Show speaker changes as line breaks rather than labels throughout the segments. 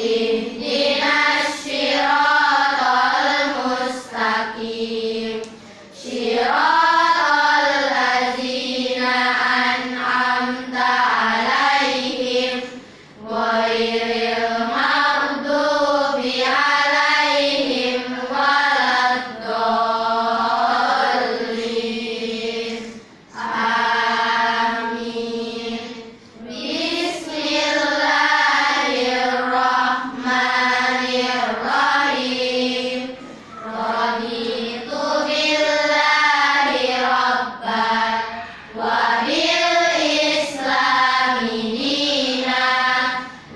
ihdinas syiratal mustaqim syiratal ladzina an'amta 'alaihim ghairil maghdubi 'alaihim waladdallin. Amin. Bismillahirrahmanirrahim. Raditu billahi rabban wa bil islami dinan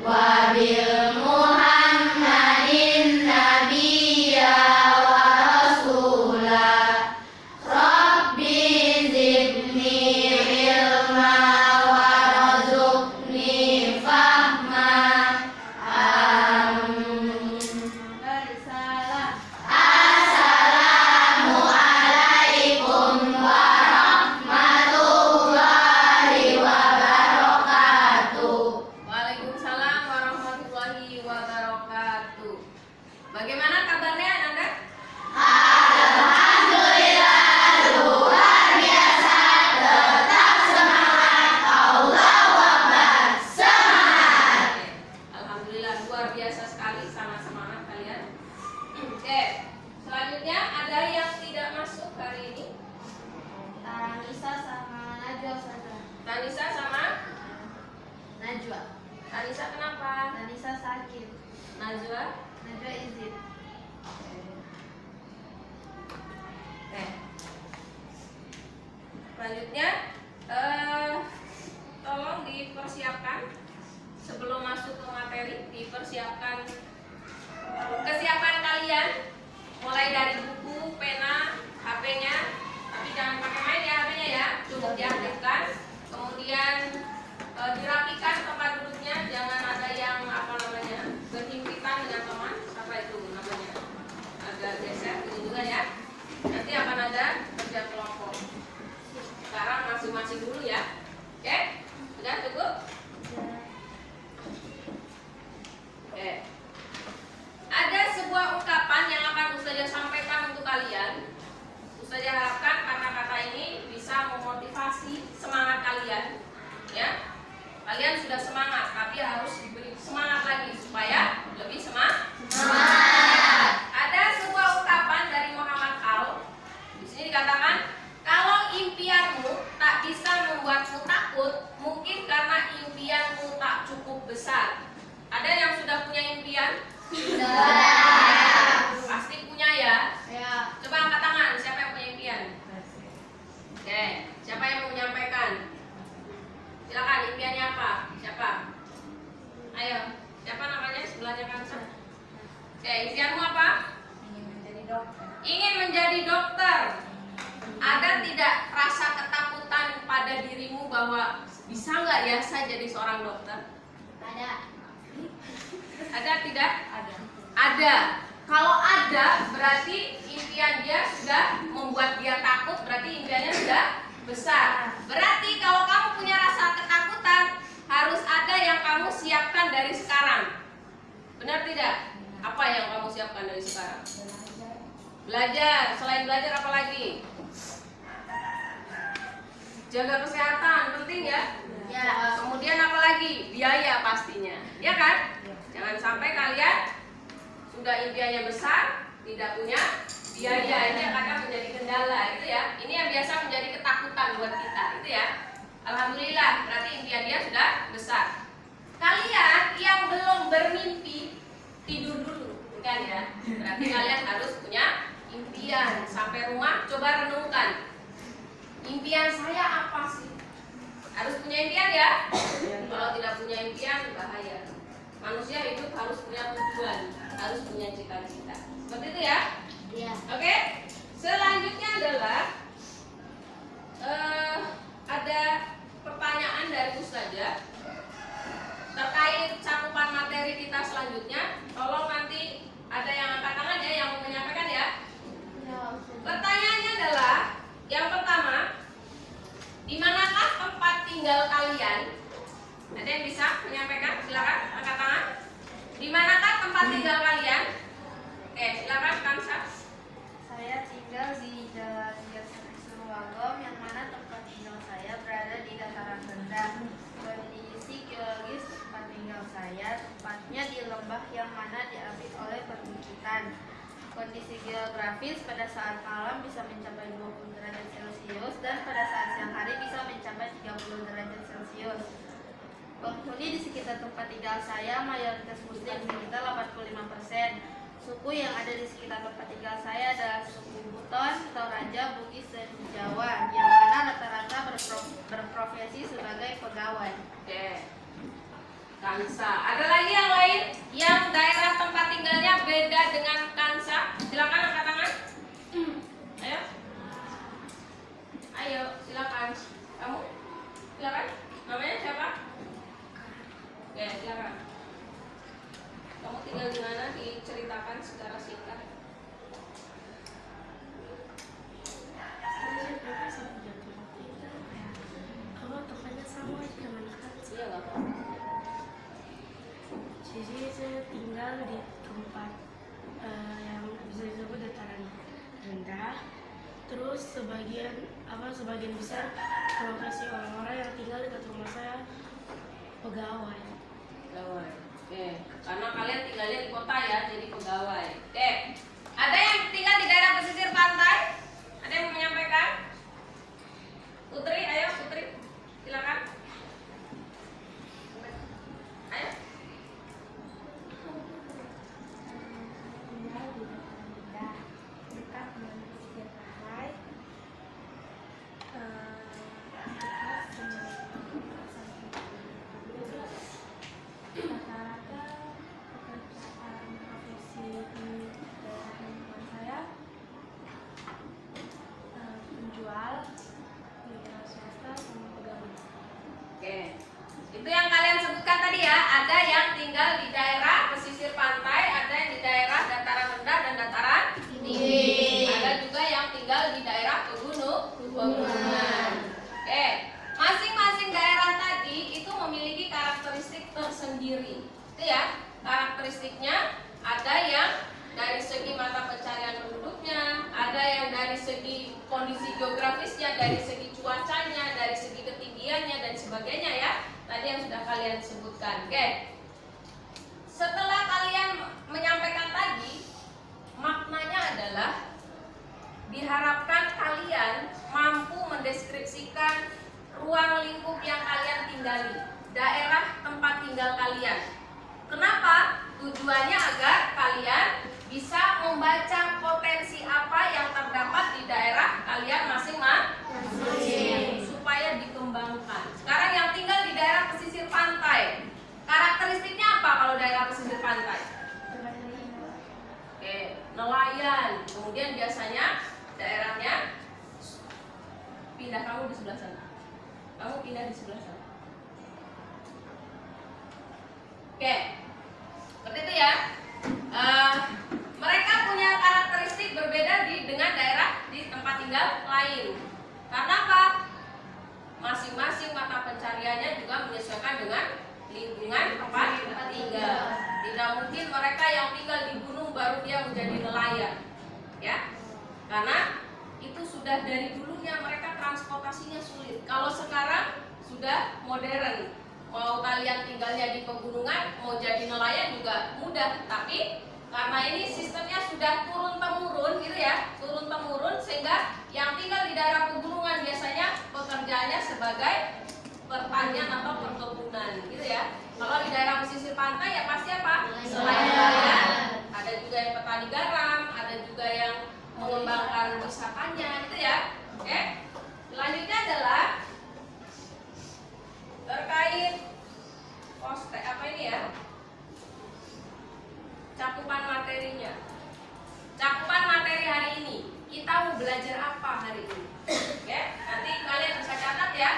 wa bil muhammadin nabiyya wa rasula. Rabbi zidni ilma warzuqni fahma. Amin. Assalamualaikum warahmatullahi wabarakatuh.
Waalaikumsalam warahmatullahi wabarakatuh. Bagaimana kabarnya anak-anak?
Alhamdulillah luar biasa, tetap semangat, Allahu Akbar, semangat.
Alhamdulillah luar biasa sekali, sangat semangat kalian. Oke, selanjutnya ada yang tidak masuk hari ini.
Tanisa sama Najwa saja.
Tanisa sama
Najwa.
Tanisa kenapa?
Tanisa sakit.
Najwa.
Najwa izin.
Oke. Selanjutnya tolong dipersiapkan sebelum masuk ke materi, dipersiapkan kesiapan kalian mulai dari buku, pena, HP-nya, tapi jangan pakai main ya HP-nya ya, cukup diaktifkan. Kemudian dirapikan tempat duduknya, jangan ada yang berhimpitan dengan teman, apa itu namanya, agak geser ini juga ya. Nanti akan ada kerja kelompok. Sekarang masing-masing dulu ya. Oke? Sudah cukup? Oke. Ada sebuah ungkapan yang akan Ustazah sampaikan untuk kalian. Ustazah harapkan kata-kata ini bisa memotivasi semangat kalian. Ya. Kalian sudah semangat, tapi harus diberi semangat lagi supaya lebih semangat. Ada sebuah ungkapan dari Muhammad Al. Di sini dikatakan, kalau impianmu tak bisa membuatmu takut, mungkin karena impianmu tak cukup besar. Ada yang sudah punya impian? Pasti punya ya. Coba angkat tangan, siapa yang punya impian? Oke, siapa yang mau menyampaikan? Silakan, impiannya apa? Siapa? Ayo, siapa namanya? Sebelahnya Kansa. Oke, impianmu apa? Ingin menjadi dokter. Ada tidak rasa ketakutan pada dirimu bahwa bisa nggak ya saya jadi seorang dokter?
Ada.
Ada tidak? Ada. Kalau ada, berarti impian dia sudah membuat dia takut, berarti impiannya sudah besar. Berarti kalau kamu punya rasa ketakutan, harus ada yang kamu siapkan dari sekarang. Benar tidak? Apa yang kamu siapkan dari sekarang? Belajar. Selain belajar apa lagi? Jaga kesehatan, penting ya. Kemudian apa lagi? Biaya pastinya. Ya kan? Jangan sampai kalian sudah impiannya besar, tidak punya biaya. Ini yang kadang menjadi kendala, itu ya. Ini yang biasa menjadi ketakutan buat kita, itu ya. Alhamdulillah, berarti impian dia sudah besar. Kalian yang belum bermimpi, tidur dulu, kan ya? Berarti kalian harus punya impian. Sampai rumah, coba renungkan. Impian saya apa sih? Harus punya impian ya. Kalau tidak punya impian, bahaya. Manusia hidup harus punya tujuan, harus punya cita-cita. Seperti itu ya. Oke. Selanjutnya adalah ada pertanyaan dari Ustazah terkait cakupan materi kita selanjutnya. Tolong nanti ada yang angkat tangan ya, yang mau menyampaikan ya. Pertanyaannya adalah yang pertama, di manakah tempat tinggal kalian? Ada yang bisa menyampaikan? Silakan angkat tangan. Di manakah tempat tinggal kalian? Oke, silakan Kansa.
Saya tinggal di Jalan Gansal Surwagom, yang mana tempat tinggal saya berada di dataran rendah. Kondisi geologis tempat tinggal saya tepatnya di lembah yang mana diapit oleh perbukitan. Kondisi geografis pada saat malam bisa mencapai 20 derajat Celcius dan pada saat siang hari bisa mencapai 30 derajat Celcius. Penghuni di sekitar tempat tinggal saya mayoritas muslim sekitar 85%. Suku yang ada di sekitar tempat tinggal saya adalah suku Buton, Toraja, Bugis, dan Jawa, yang mana rata-rata berprofesi sebagai pegawai.
Oke. Kansa. Ada lagi yang lain yang daerah tempat tinggalnya beda dengan Kansa? Silakan angkat tangan. Ayo. Ayo, silakan. Kamu? Silakan. Namanya siapa? Oke, silakan. Kamu tinggal di mana? Diceritakan secara singkat.
Kalau tempatnya sama dengan Kansa.
Iya nggak apa-apa.
Jadi saya tinggal di tempat yang bisa disebut dataran rendah. Terus sebagian besar profesi orang-orang yang tinggal di dekat rumah saya pegawai.
Pegawai. Oke, karena kalian tinggalnya di kota ya, jadi pegawai. Oke. Ada yang tinggal di daerah pesisir pantai? Ada yang mau menyampaikan? Putri, ayo Putri. Silakan. Ayo.
Tinggal di dataran rendah, dekat dengan pesisir pantai. Rata-rata pekerjaan profesi di daerah lingkungan saya penjual, wira swasta, sama pegawai.
Oke. Itu yang kalian sebutkan tadi ya. Ada yang tinggal di daerah pesisir pantai, ada yang di daerah dataran rendah dan dataran tinggi. Ada juga yang tinggal di daerah pegunungan. Oke. Masing-masing daerah tadi itu memiliki karakteristik tersendiri. Itu ya. Karakteristiknya ada yang dari segi mata pencarian penduduknya, ada yang dari segi kondisi geografisnya, dari segi cuacanya, dari segi ketinggiannya dan sebagainya ya. Tadi yang sudah kalian sebutkan. Oke. Setelah kalian menyampaikan tadi, maknanya adalah diharapkan kalian mampu mendeskripsikan ruang lingkup yang kalian tinggali, daerah tempat tinggal kalian. Kenapa? Tujuannya agar kalian bisa membaca potensi apa yang terdapat di daerah kalian masing-masing supaya dikembangkan. Sekarang yang tinggal di daerah pesisir pantai, karakteristiknya apa kalau daerah pesisir pantai? Oke, nelayan. Kemudian biasanya daerahnya pindah, kamu di sebelah sana. Kamu pindah di sebelah sana. Oke, seperti itu ya. Mereka punya karakteristik berbeda dengan daerah di tempat tinggal lain. Karena apa? Masing-masing mata pencariannya juga menyesuaikan dengan lingkungan tempat tinggal. Tidak mungkin mereka yang tinggal di gunung baru dia menjadi nelayan, ya. Karena itu sudah dari dulunya mereka transportasinya sulit. Kalau sekarang sudah modern. Mau kalian tinggalnya di pegunungan, mau jadi nelayan juga mudah. Tapi karena ini sistemnya sudah turun-temurun gitu ya, turun-temurun, sehingga yang tinggal di daerah pegunungan biasanya pekerjaannya sebagai pertanian atau perkebunan gitu ya. Kalau di daerah pesisir pantai ya pasti apa? Selain nelayan, ada juga yang petani garam, ada juga yang mengembangkan wisatanya gitu ya. Oke. Selanjutnya adalah terkait apa ini ya? Cakupan materinya. Cakupan materi hari ini. Kita mau belajar apa hari ini? Oke, nanti kalian bisa catat ya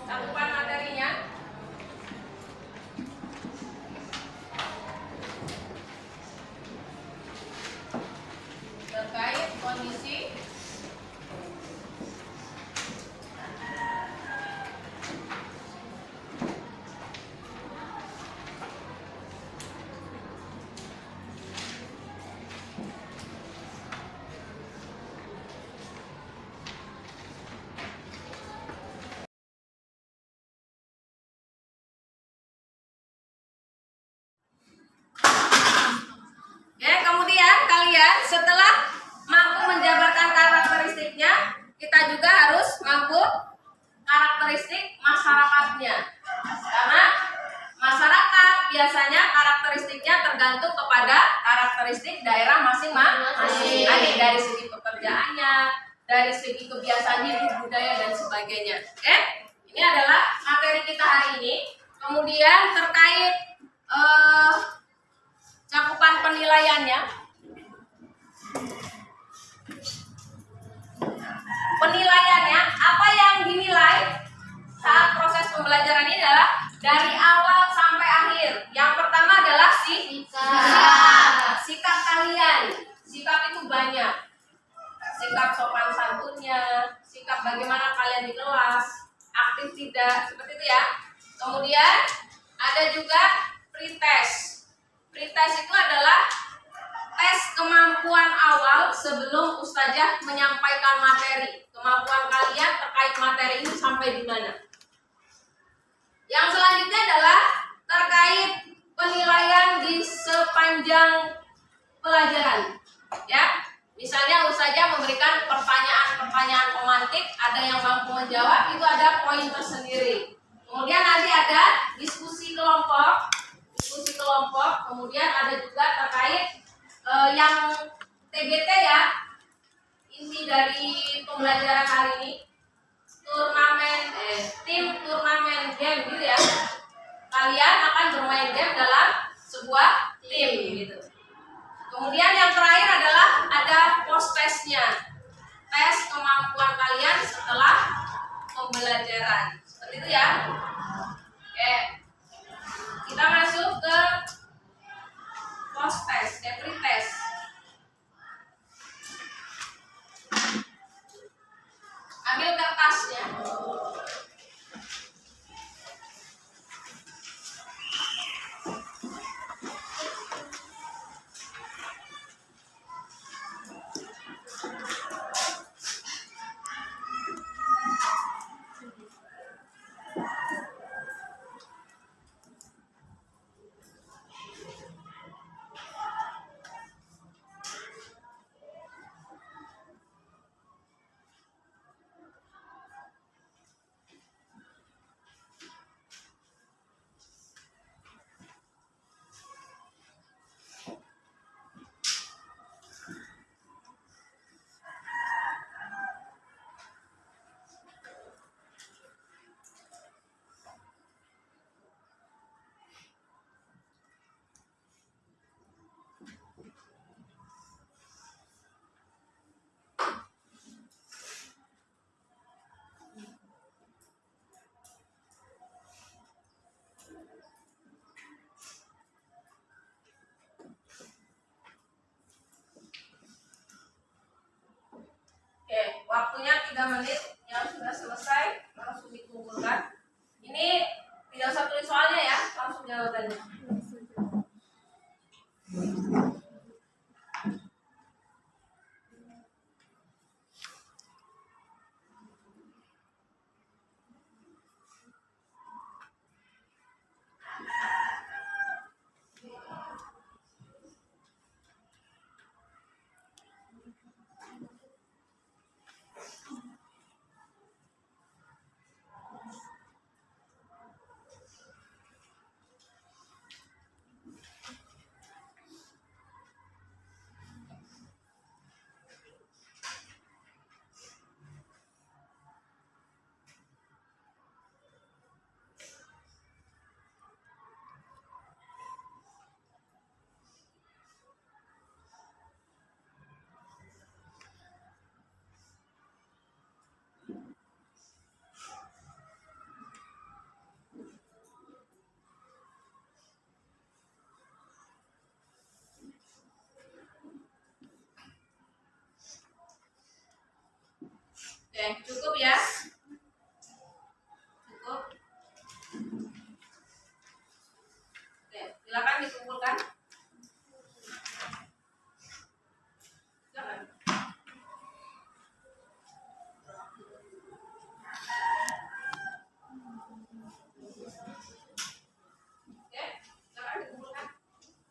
cakupan materinya. Terkait kondisi karakteristik daerah masing-masing. Dari segi pekerjaannya, dari segi kebiasaan hidup, budaya dan sebagainya. Oke? Ini adalah materi kita hari ini. Kemudian terkait cakupan penilaiannya. Penilaiannya, apa yang dinilai saat proses pembelajaran ini adalah dari awal sampai akhir. Yang pertama adalah sikap kalian. Sikap itu banyak. Sikap sopan santunnya, sikap bagaimana kalian di kelas, aktif tidak, seperti itu ya. Kemudian ada juga pretest. Pretest itu adalah tes kemampuan awal sebelum ustazah menyampaikan materi. Kemampuan kalian terkait materi ini sampai di mana. Yang selanjutnya adalah terkait penilaian di sepanjang pelajaran. Ya, misalnya ustazah memberikan pertanyaan-pertanyaan pemantik, ada yang mampu menjawab, itu ada poin tersendiri. Kemudian nanti ada diskusi kelompok, kemudian ada juga terkait yang TGT ya, inti dari pembelajaran hari ini, tim turnamen game gitu ya. Kalian akan bermain game dalam sebuah tim gitu. Kemudian yang terakhir adalah ada post testnya, tes kemampuan kalian setelah pembelajaran. Seperti itu ya. Oke, kita masuk ke post test, pretest. Ambil kertasnya. Oke, waktunya 3 menit yang sudah selesai langsung dikumpulkan. Ini tidak usah tulis soalnya ya, langsung jawabannya. Oke, cukup ya. Cukup. Oke, silakan dikumpulkan. Silakan. Oke, silakan dikumpulkan.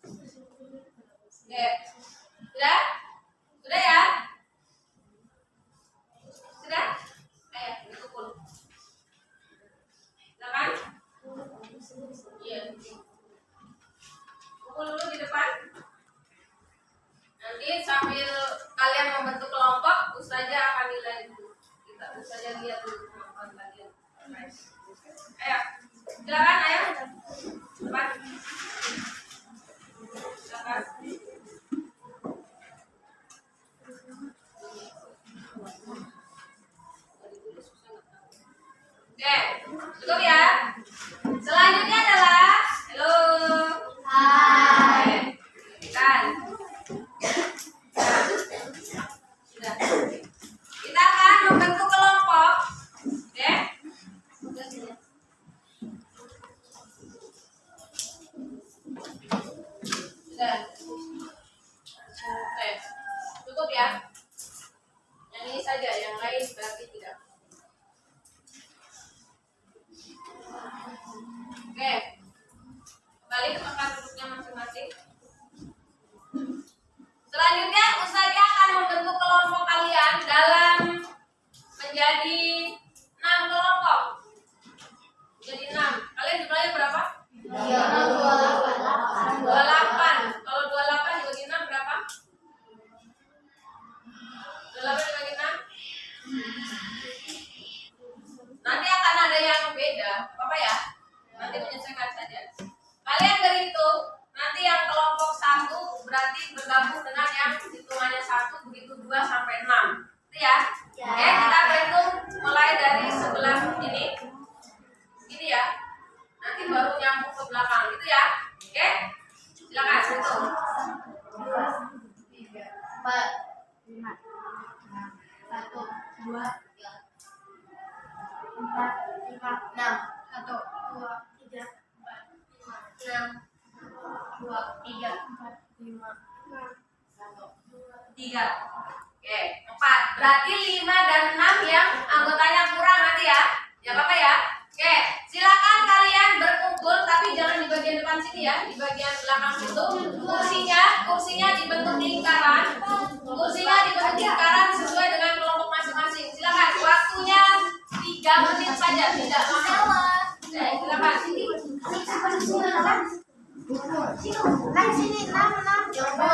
Oke. Sudah? Sudah ya? Sudah? Ayo, dikumpul. Silakan. Iya. Kumpul dulu di depan. Ini sambil kalian membentuk kelompok, Ustazah akan nilai dulu. Ustazah lihat dulu kemampuan kalian. Ayo, silakan ayo. Cepat. Silakan. Oke, cukup ya. Selanjutnya adalah halo. Hai. Kan. Sudah. Kita akan membentuk kelompok. Oke. Sudah. Oke. Cukup ya. Yang ini saja, yang lain berarti tidak. Oke, kembali ke tempat duduknya masing-masing. Selanjutnya, Ustazah akan membentuk kelompok kalian dalam menjadi 6 kelompok. Jadi 6. Kalian jumlahnya berapa? 28. Kalau 28 dibagi 6 berapa? 28 dibagi 6? Nanti akan ada yang beda, apa ya? Nanti menyesuaikan saja. Kalian berhitung, nanti yang kelompok 1 berarti bergabung dengan yang hitungannya 1, begitu 2 sampai 6. Itu ya? Oke, kita berhitung mulai dari sebelah ini. Ini ya. Nanti baru nyambung ke belakang, gitu ya. Oke? Silakan hitung.
2, 3, 4, 5, 1, 2, 3, 4, 5, 6, 1, 2, 3, 4, 5, 6, 2, 3, 4, 5, 1, 2, 3.
Oke, 4. Berarti 5 dan 6 yang anggotanya kurang nanti ya. Ya apa ya? Oke, silakan kalian berkumpul tapi jangan di bagian depan sini ya, di bagian belakang situ. Kursinya dibentuk lingkaran. Kursinya dibentuk lingkaran sesuai dengan kelompok masing-masing. Silakan, waktunya 3 menit saja, tidak lama. Silakan.
Sini 6, coba.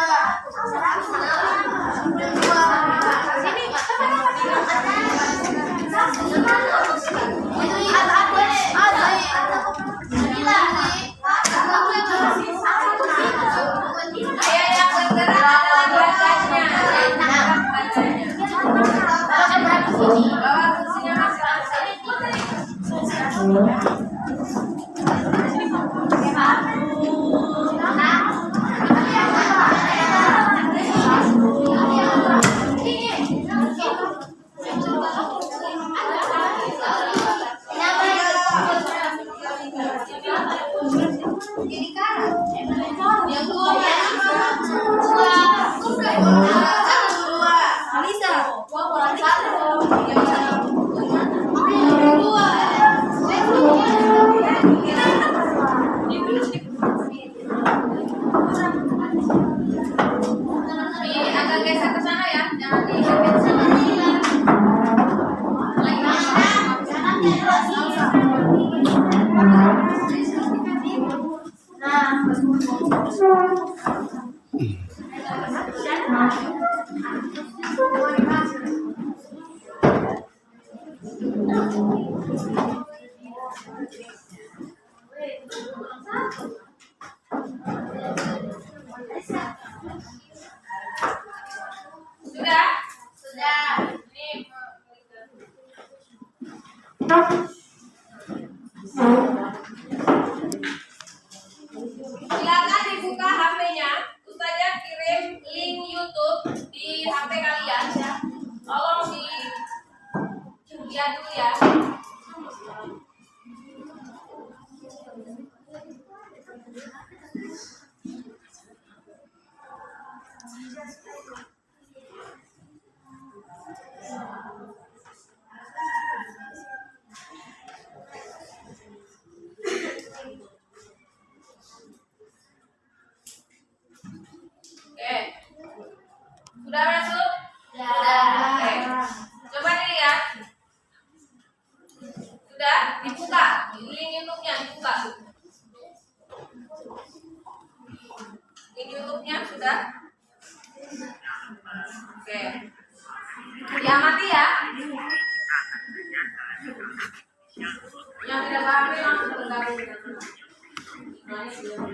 Agak geser ke sana ya, jangan di sana. Sudah?
Sudah.
Ini silakan dibuka HP-nya. Ustazah kirim link YouTube di HP kalian ya. Tolong dilihat dulu ya. Oke. Sudah masuk? Oke. Coba dilihat. Sudah dibuka. Link YouTube-nya dibuka. Link YouTube-nya sudah. Oke. Diamati ya. Yang tidak paham langsung bergabung. Nah, ini dia.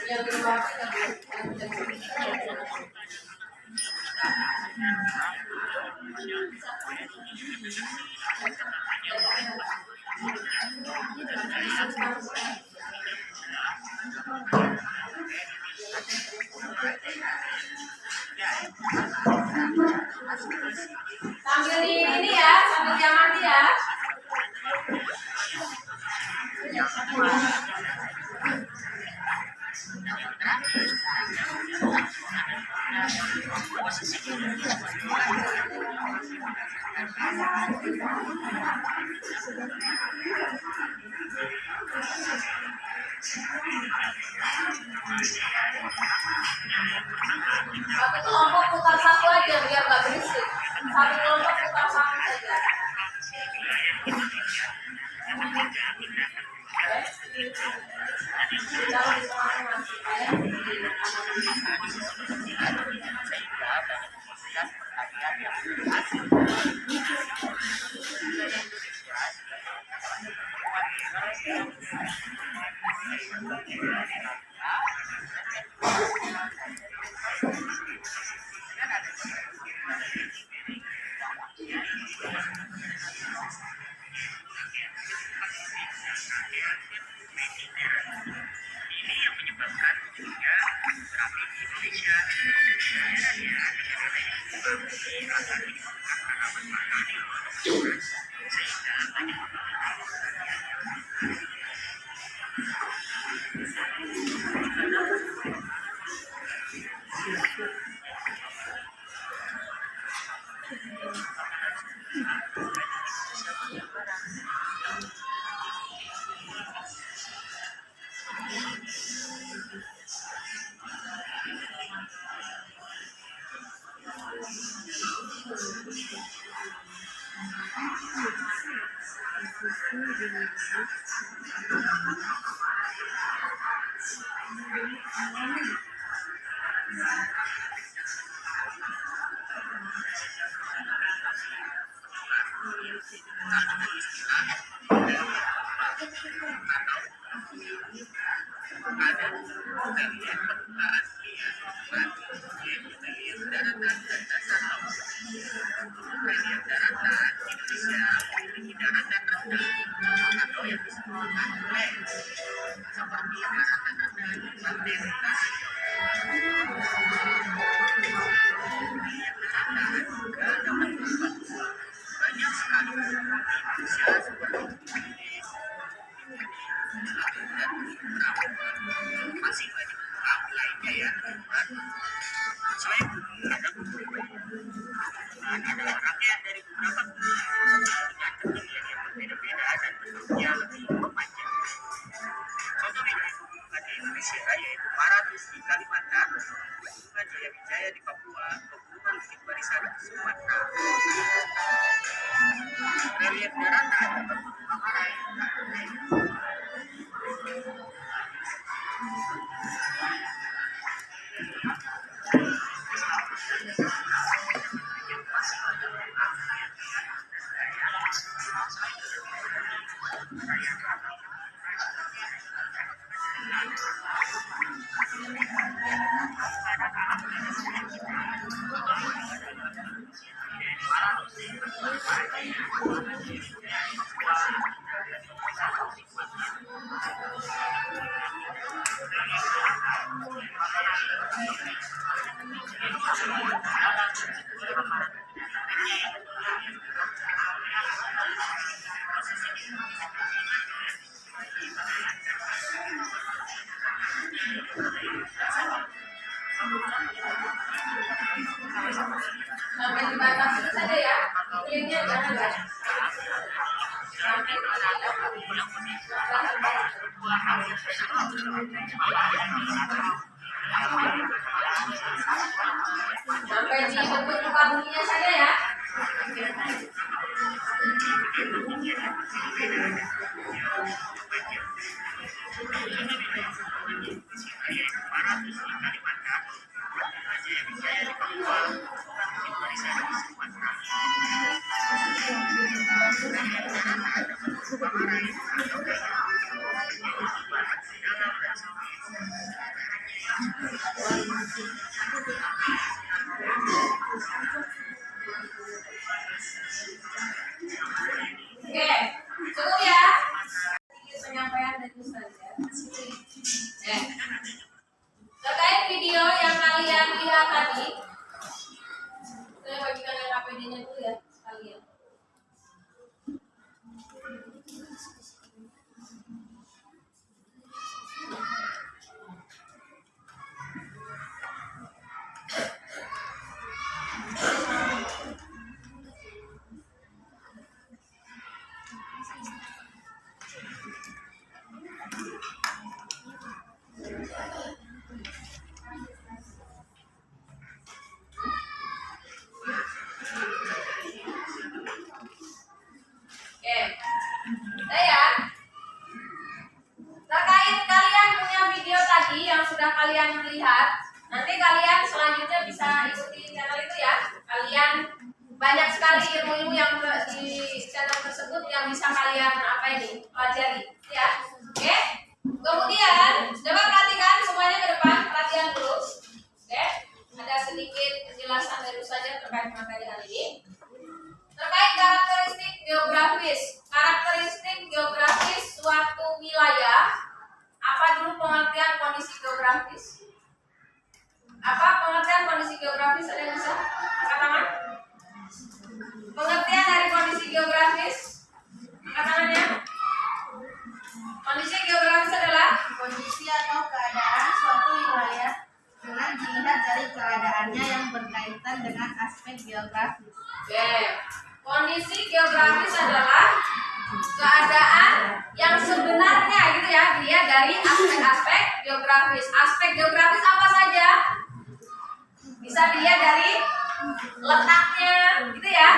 Yang tidak paham sambil di ini ya, sambil diamati ya. Satu kelompok putar satu aja biar nggak berisik. Satu kelompok putar satu aja. Jangan di tengah-tengah supaya sampai dibatasi saja ya. Linknya jangan ya. Sampai Sampai di bentuk muka buminya saja ya. Oke, cukup ya. Sedikit penyampaian dari Ustaz ya. Terkait video yang kalian lihat tadi, saya bagikan yang KPD-nya dulu ya sekalian. Oke, saya terkait kalian punya video tadi yang sudah kalian lihat, nanti kalian selanjutnya bisa ikuti channel itu ya. Kalian banyak sekali ilmu-ilmu yang di channel tersebut yang bisa kalian pelajari ya. Oke, kemudian coba perhatikan semuanya ke depan, perhatian dulu. Oke, ada sedikit penjelasan dari Ustazah terkait materi hari ini. Terkait karakteristik geografis. Karakteristik geografis suatu wilayah. Apa dulu pengertian kondisi geografis? Apa pengertian kondisi geografis? Ada yang bisa angkat tangan? Pengertian dari kondisi geografis? Angkat tangannya. Kondisi geografis adalah
Kondisi atau keadaan suatu wilayah dengan dilihat dari keadaannya yang berkaitan dengan aspek geografis.
Oke. Kondisi geografis adalah keadaan yang sebenarnya gitu ya, dilihat dari aspek-aspek geografis. Aspek geografis apa saja? Bisa dilihat dari letaknya gitu ya,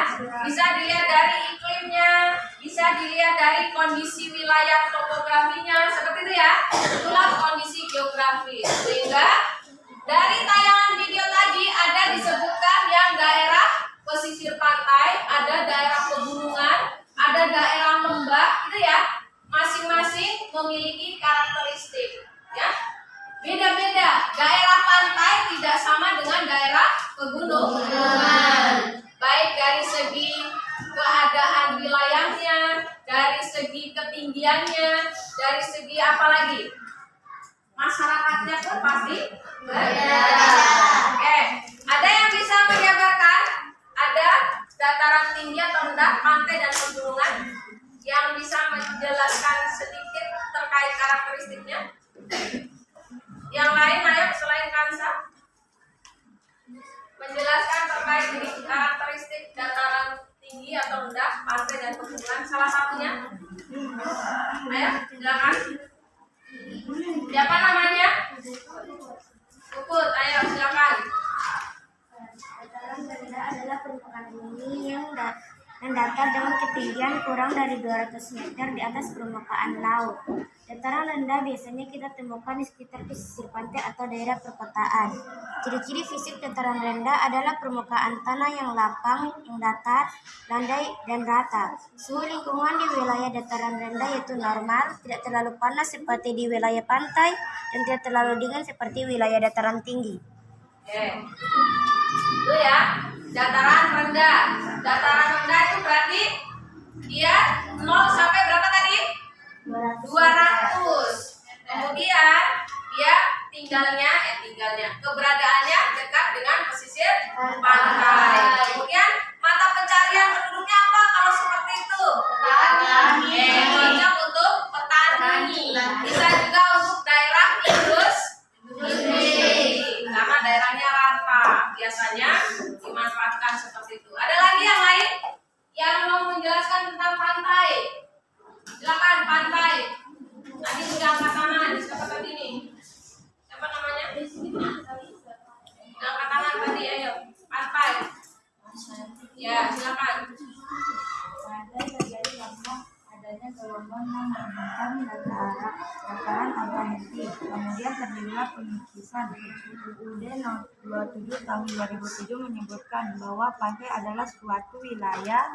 bisa dilihat dari iklimnya, bisa dilihat dari kondisi wilayah topografinya, seperti itu ya. Itulah kondisi geografis. Sehingga dari tayangan video tadi ada disebutkan yang daerah pesisir pantai, ada daerah pegunungan, ada daerah lembah gitu ya. Masing-masing memiliki karakteristik ya. Beda-beda. Daerah pantai tidak sama dengan daerah pegunungan. Baik dari segi keadaan wilayahnya, dari segi ketinggiannya, dari segi apa lagi? Masyarakatnya pun pasti beda. Oke, ada yang bisa menjabarkan? Ada dataran tinggi atau rendah, pantai dan pegunungan yang bisa menjelaskan sedikit terkait karakteristiknya? Yang lain ayo selain Kansa menjelaskan terkait ini karakteristik dataran tinggi atau rendah, pantai dan pegunungan, salah satunya. Ayo silakan. Siapa namanya? Puput, ayo silakan.
Dataran rendah adalah permukaan bumi yang datar dengan ketinggian kurang dari 200 meter di atas permukaan laut. Dataran rendah biasanya kita temukan di sekitar pesisir pantai atau daerah perkotaan. Ciri-ciri fisik dataran rendah adalah permukaan tanah yang lapang, yang datar, landai, dan rata. Suhu lingkungan di wilayah dataran rendah yaitu normal, tidak terlalu panas seperti di wilayah pantai, dan tidak terlalu dingin seperti wilayah dataran tinggi.
Oke. Itu ya, dataran rendah. Dataran rendah itu berarti dia 0 sampai berapa tadi? 200. Kemudian dia keberadaannya dekat dengan pesisir pantai. Kemudian mata pencarian penduduknya apa kalau seperti itu? Petani. Cocok untuk petani. Bisa juga untuk daerah industri. Karena daerahnya rata, biasanya dimanfaatkan seperti itu. Ada lagi yang lain yang mau menjelaskan tentang pantai? Silakan pantai. Tadi sudah angkat tangan. Siapa tadi nih? Siapa namanya?
Meniti. Kemudian terdirilah penulisan. UUD 27 tahun 2007 menyebutkan bahwa pantai adalah suatu wilayah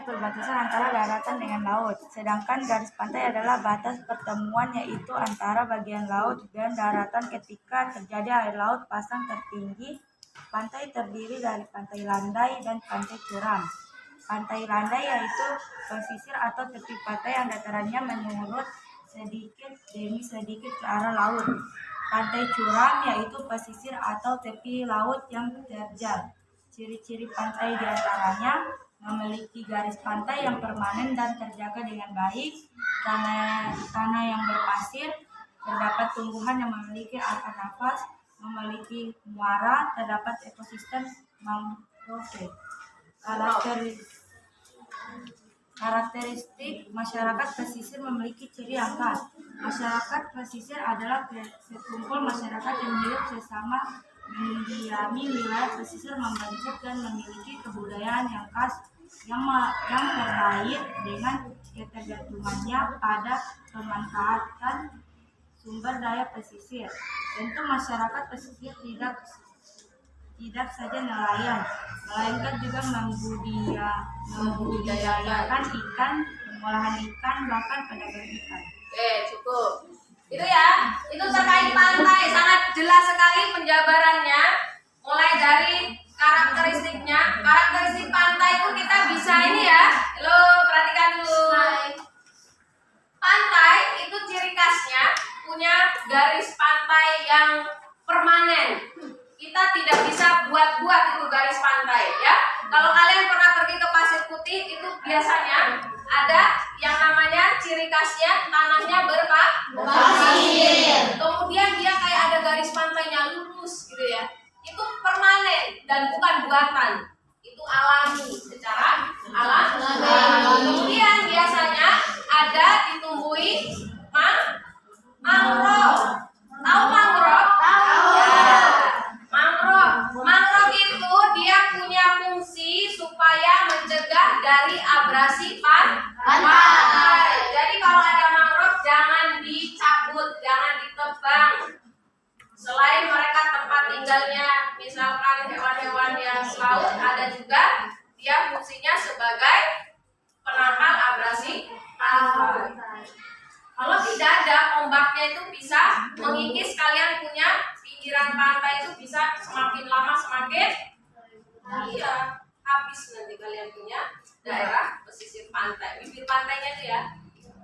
perbatasan antara daratan dengan laut. Sedangkan garis pantai adalah batas pertemuan yaitu antara bagian laut dan daratan ketika terjadi air laut pasang tertinggi. Pantai terdiri dari pantai landai dan pantai curam. Pantai landai yaitu pesisir atau tepi pantai yang datarannya menurun sedikit demi sedikit ke arah laut. Pantai curam yaitu pesisir atau tepi laut yang terjal. Ciri-ciri pantai diantaranya memiliki garis pantai yang permanen dan terjaga dengan baik, tanah yang berpasir, terdapat tumbuhan yang memiliki akar nafas, memiliki muara, terdapat ekosistem mangrove. Karakteristik masyarakat pesisir memiliki ciri yang khas. Masyarakat pesisir adalah sekumpul masyarakat yang hidup sesama mendiami wilayah pesisir, membentuk dan memiliki kebudayaan yang khas yang terkait dengan ketergantungannya pada pemanfaatan sumber daya pesisir. Tentu masyarakat pesisir tidak saja nelayan, melainkan juga membudidayakan ikan, pengolahan ikan, bahkan pedagang ikan.
Oke, cukup. Itu ya, itu terkait pantai, sangat jelas sekali penjabarannya. Mulai dari karakteristiknya, karakteristik pantai itu kita bisa ini ya. Lo perhatikan dulu. Pantai itu ciri khasnya punya garis pantai yang permanen. Kita tidak bisa buat-buat itu garis pantai ya. Kalau kalian pernah pergi ke Pasir Putih itu biasanya ada yang namanya ciri khasnya tanahnya berpasir. Kemudian dia kayak ada garis pantainya lurus gitu ya. Itu permanen dan bukan buatan. Itu alami, secara alami. Kemudian biasanya ada ditumbuhi mangrove. Tahu mangrove? Tahu. Ya. Mangrove itu dia punya fungsi supaya mencegah dari abrasi pantai. Jadi kalau ada mangrove jangan dicabut, jangan ditebang. Selain mereka tempat tinggalnya misalkan hewan-hewan yang laut, ada juga dia fungsinya sebagai penangkal abrasi pantai. Kalau tidak ada ombaknya itu bisa mengikis, kalian punya pinggiran pantai itu bisa semakin lama semakin habis nanti kalian punya daerah pesisir pantai. Bibir pantainya itu ya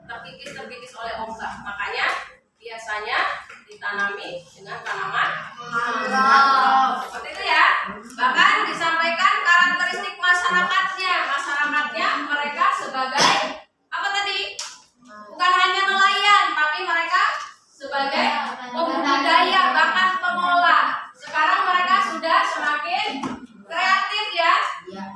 terkikis oleh ombak. Makanya biasanya ditanami dengan tanaman mangrove. Seperti itu ya. Bahkan disampaikan karakteristik masyarakatnya. Masyarakatnya mereka sebagai apa tadi? Bukan hanya nelayan, tapi mereka sebagai pembudidaya, bahkan pengolah. Sekarang mereka sudah semakin kreatif ya.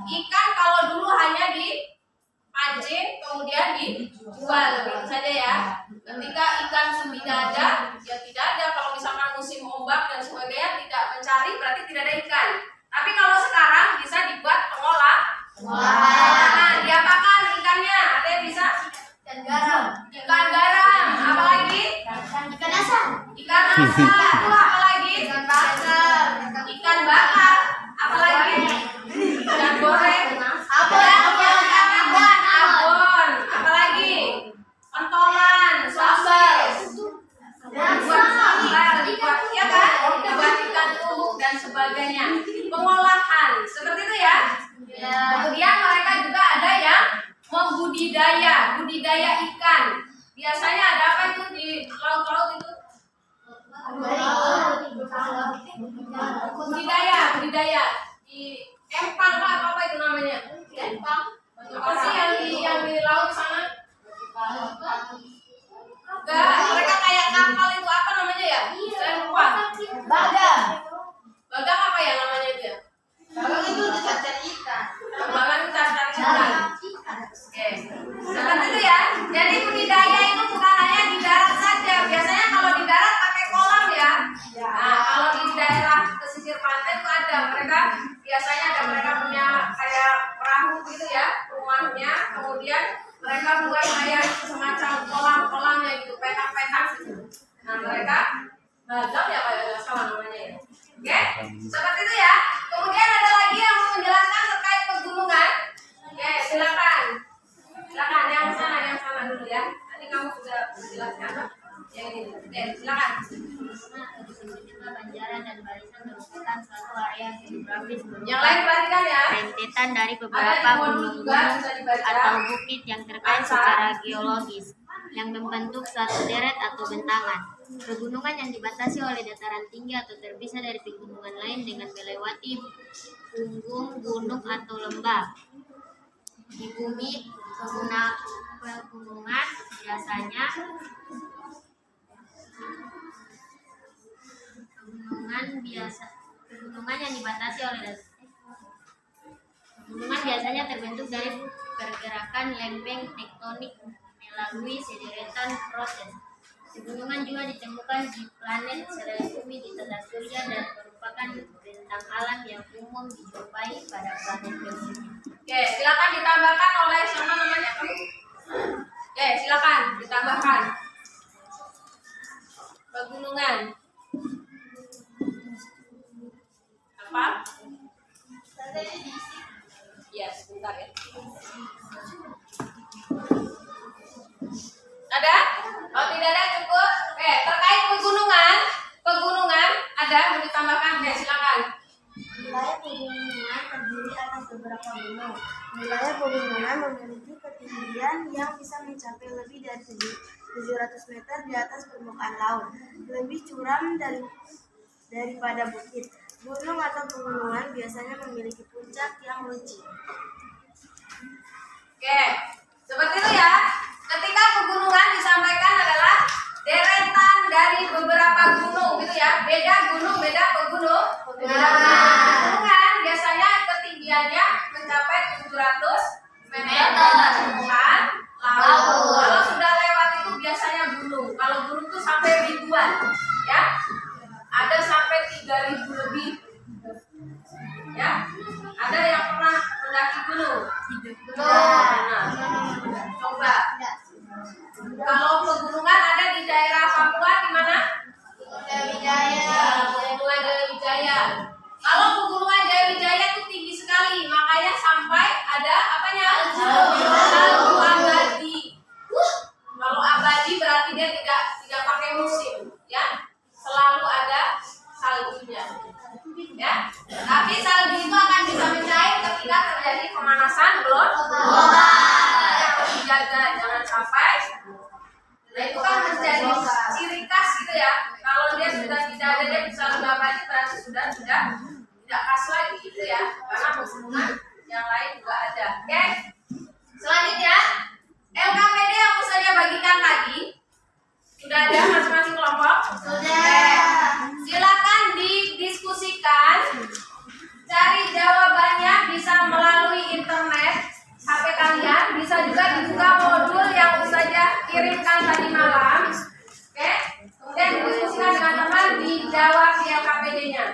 Ikan kalau dulu hanya dipancing, kemudian dijual begitu saja ya. Ketika ikan sudah tidak ada, ya tidak ada. Kalau misalkan musim ombak dan sebagainya tidak mencari, berarti tidak ada ikan. Tapi kalau sekarang bisa dibuat pengolah. Nah, diapakan ikannya? Ada yang bisa? Ikan garam, apa lagi? Ikan asam, apa lagi? Ikan bakar, apa lagi? Ikan goreng, abon, apa lagi? Pentolan, sosis, buat sambal, ya kan? Buat ikan tumbuk dan sebagainya. Pengolahan, seperti itu ya. Kemudian mereka juga ada yang budidaya ikan. Biasanya ada apa itu di laut-laut itu? Budidaya di empang apa itu namanya? Empang. Apa sih yang di laut sana? Enggak, mereka kayak kapal itu apa namanya ya? Saya lupa. Bagang apa ya namanya itu ya? Bagang itu cacah ikan. Bagang itu cacah ikan. Oke, seperti itu ya. Jadi budidaya itu bukan hanya di darat saja. Biasanya kalau di darat pakai kolam ya. Nah, kalau di daerah pesisir pantai itu ada. Mereka biasanya mereka punya kayak perahu gitu ya, rumahnya. Kemudian mereka buat kayak ya. Tadi kamu sudah menjelaskan yang ini. Oke, silakan.
Banjaran dan barisan merupakan suatu area geografis
Yang lain perhatikan ya.
rentetan dari
Ada
beberapa
di modul juga
gunung-gunung
bisa dibaca.
atau bukit yang terkait secara geologis yang membentuk suatu deret atau bentangan. Pegunungan yang dibatasi oleh dataran tinggi atau terpisah dari pegunungan lain dengan melewati punggung gunung atau lembah. Di bumi pegunungan biasanya pegunungan yang dibatasi oleh pegunungan biasanya terbentuk dari pergerakan lempeng tektonik melalui sederetan proses. Pegunungan juga ditemukan di planet selain bumi di tata surya dan merupakan bentang alam yang umum dijumpai pada planet tersebut.
Oke, silakan ditambahkan oleh siapa namanya kamu? Oke, silakan ditambahkan. Pegunungan. Apa? Ya, sebentar ya. Ada? Kalau tidak ada cukup. Oke, terkait pegunungan ada mau ditambahkan? Oke, silakan.
Wilayah pegunungan terdiri atas beberapa gunung. Wilayah pegunungan memiliki ketinggian yang bisa mencapai lebih dari 700 meter di atas permukaan laut, lebih curam daripada bukit. Gunung atau pegunungan biasanya memiliki puncak yang licin.
Oke, seperti itu ya. Ketika pegunungan disampaikan adalah deretan dari beberapa gunung gitu ya. Beda gunung, beda pegunung. Pegunungan biasanya ketinggiannya mencapai 700 meter dari permukaan laut. Kalau sudah lewat itu biasanya gunung. Kalau gunung itu sampai ribuan, ya. Ada sampai 3.000 lebih. Ya. Ada yang pernah mendaki gunung? Nah, coba. Kalau pegunungan ada di daerah Papua di mana? Pegunungan Jayawijaya. Kalau pegunungan Jayawijaya itu tinggi sekali, makanya sampai ada apanya? Salju abadi. Kalau abadi berarti dia tidak pakai musim, ya. Selalu ada saljunya. Ya. Tapi salju itu akan bisa mencair ketika terjadi pemanasan global. Harus dijaga jangan sampai. Nah itu kan menjadi ciri khas gitu ya. Kalau dia sudah tidak ada, dia bisa abadi berarti sudah tidak khas lagi gitu ya. Karena pegunungan yang lain juga ada. Oke. Selanjutnya LKPD yang mau saya bagikan tadi sudah ada masing-masing kelompok? Sudah. Silakan didiskusikan. Cari jawabannya bisa melalui internet HP kalian, bisa juga dibuka modul yang Ustazah kirimkan tadi malam. Oke? Kemudian diskusikan dengan teman, dijawab di LKPD-nya.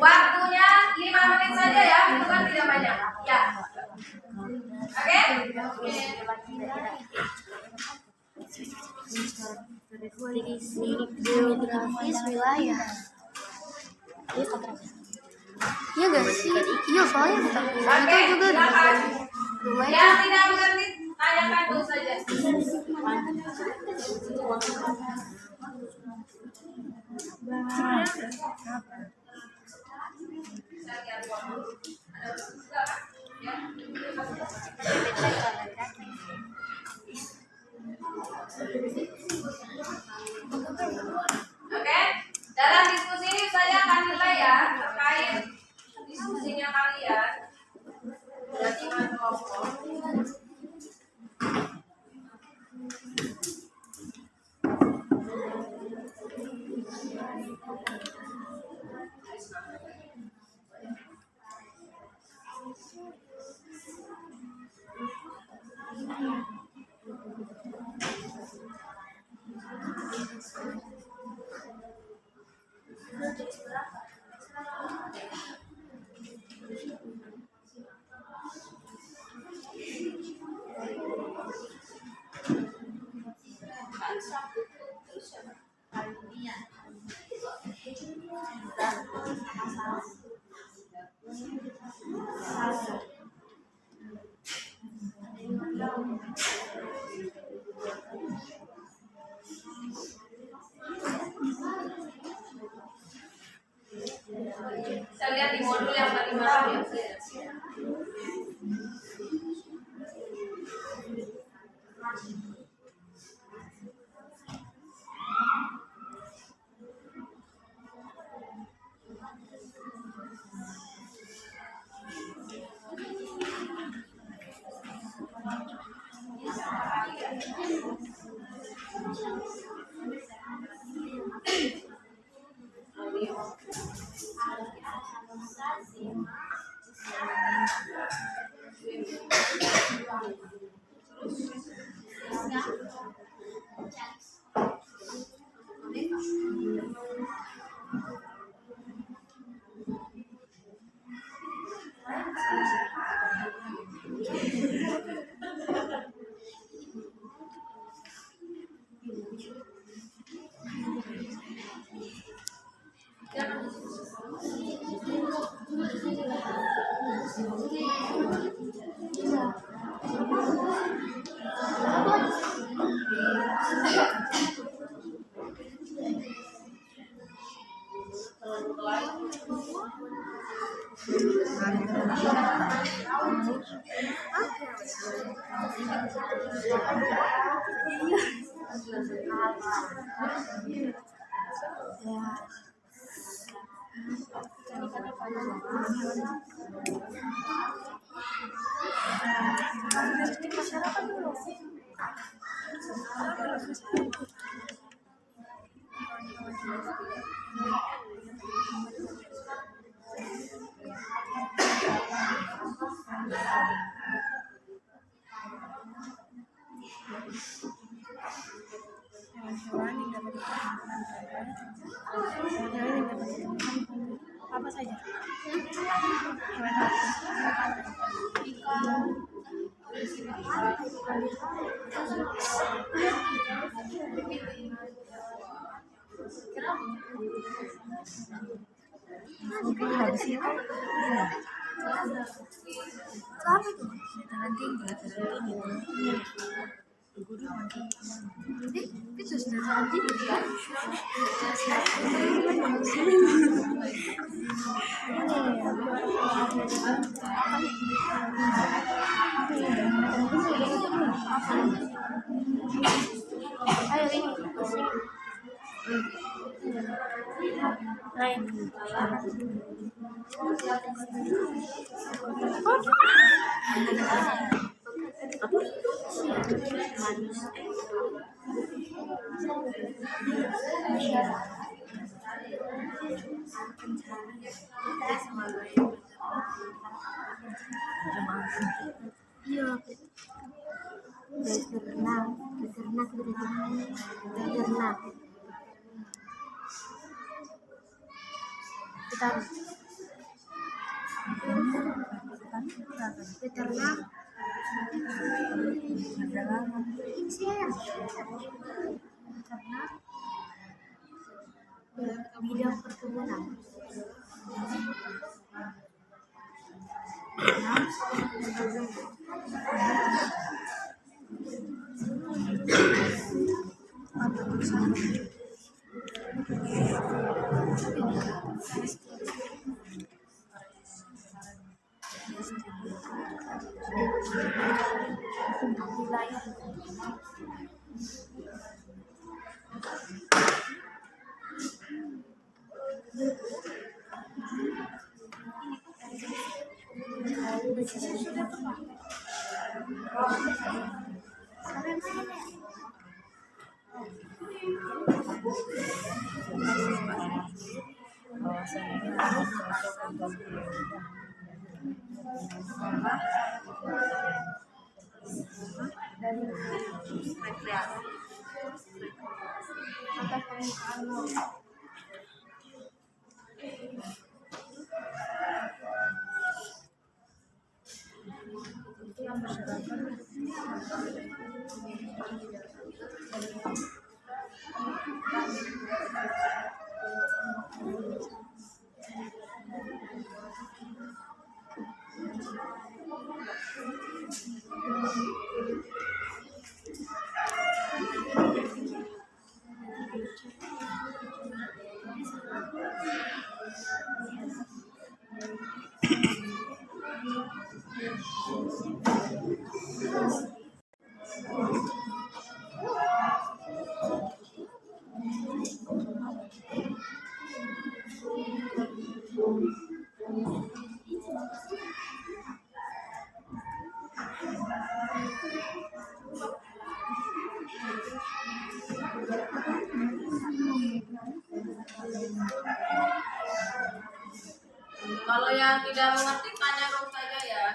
Waktunya 5 menit saja ya, itu kan tidak banyak. Ya. Oke?
Geografis wilayah. Iya gak sih? Iya soalnya kita
Oke,
juga
silakan.
lumayan.
Yang tidak mengerti, tanyakan dulu saja. Oke, dalam diskusi ini saya akan nilai ya terkait diskusinya kalian. Jadi kelompok.
Hewan-hewan yang dapat ditemukan hewan-hewan yang dapat ditemukan apa saja? Mungkin habis itu apa itu? Dataran tinggi, itu sudah dataran tinggi kan?
Ayo ini. Naik. Iya. Beternak. Beternak. Bidang perkebunan.
Kalau yang tidak mengerti tanya ke saja ya.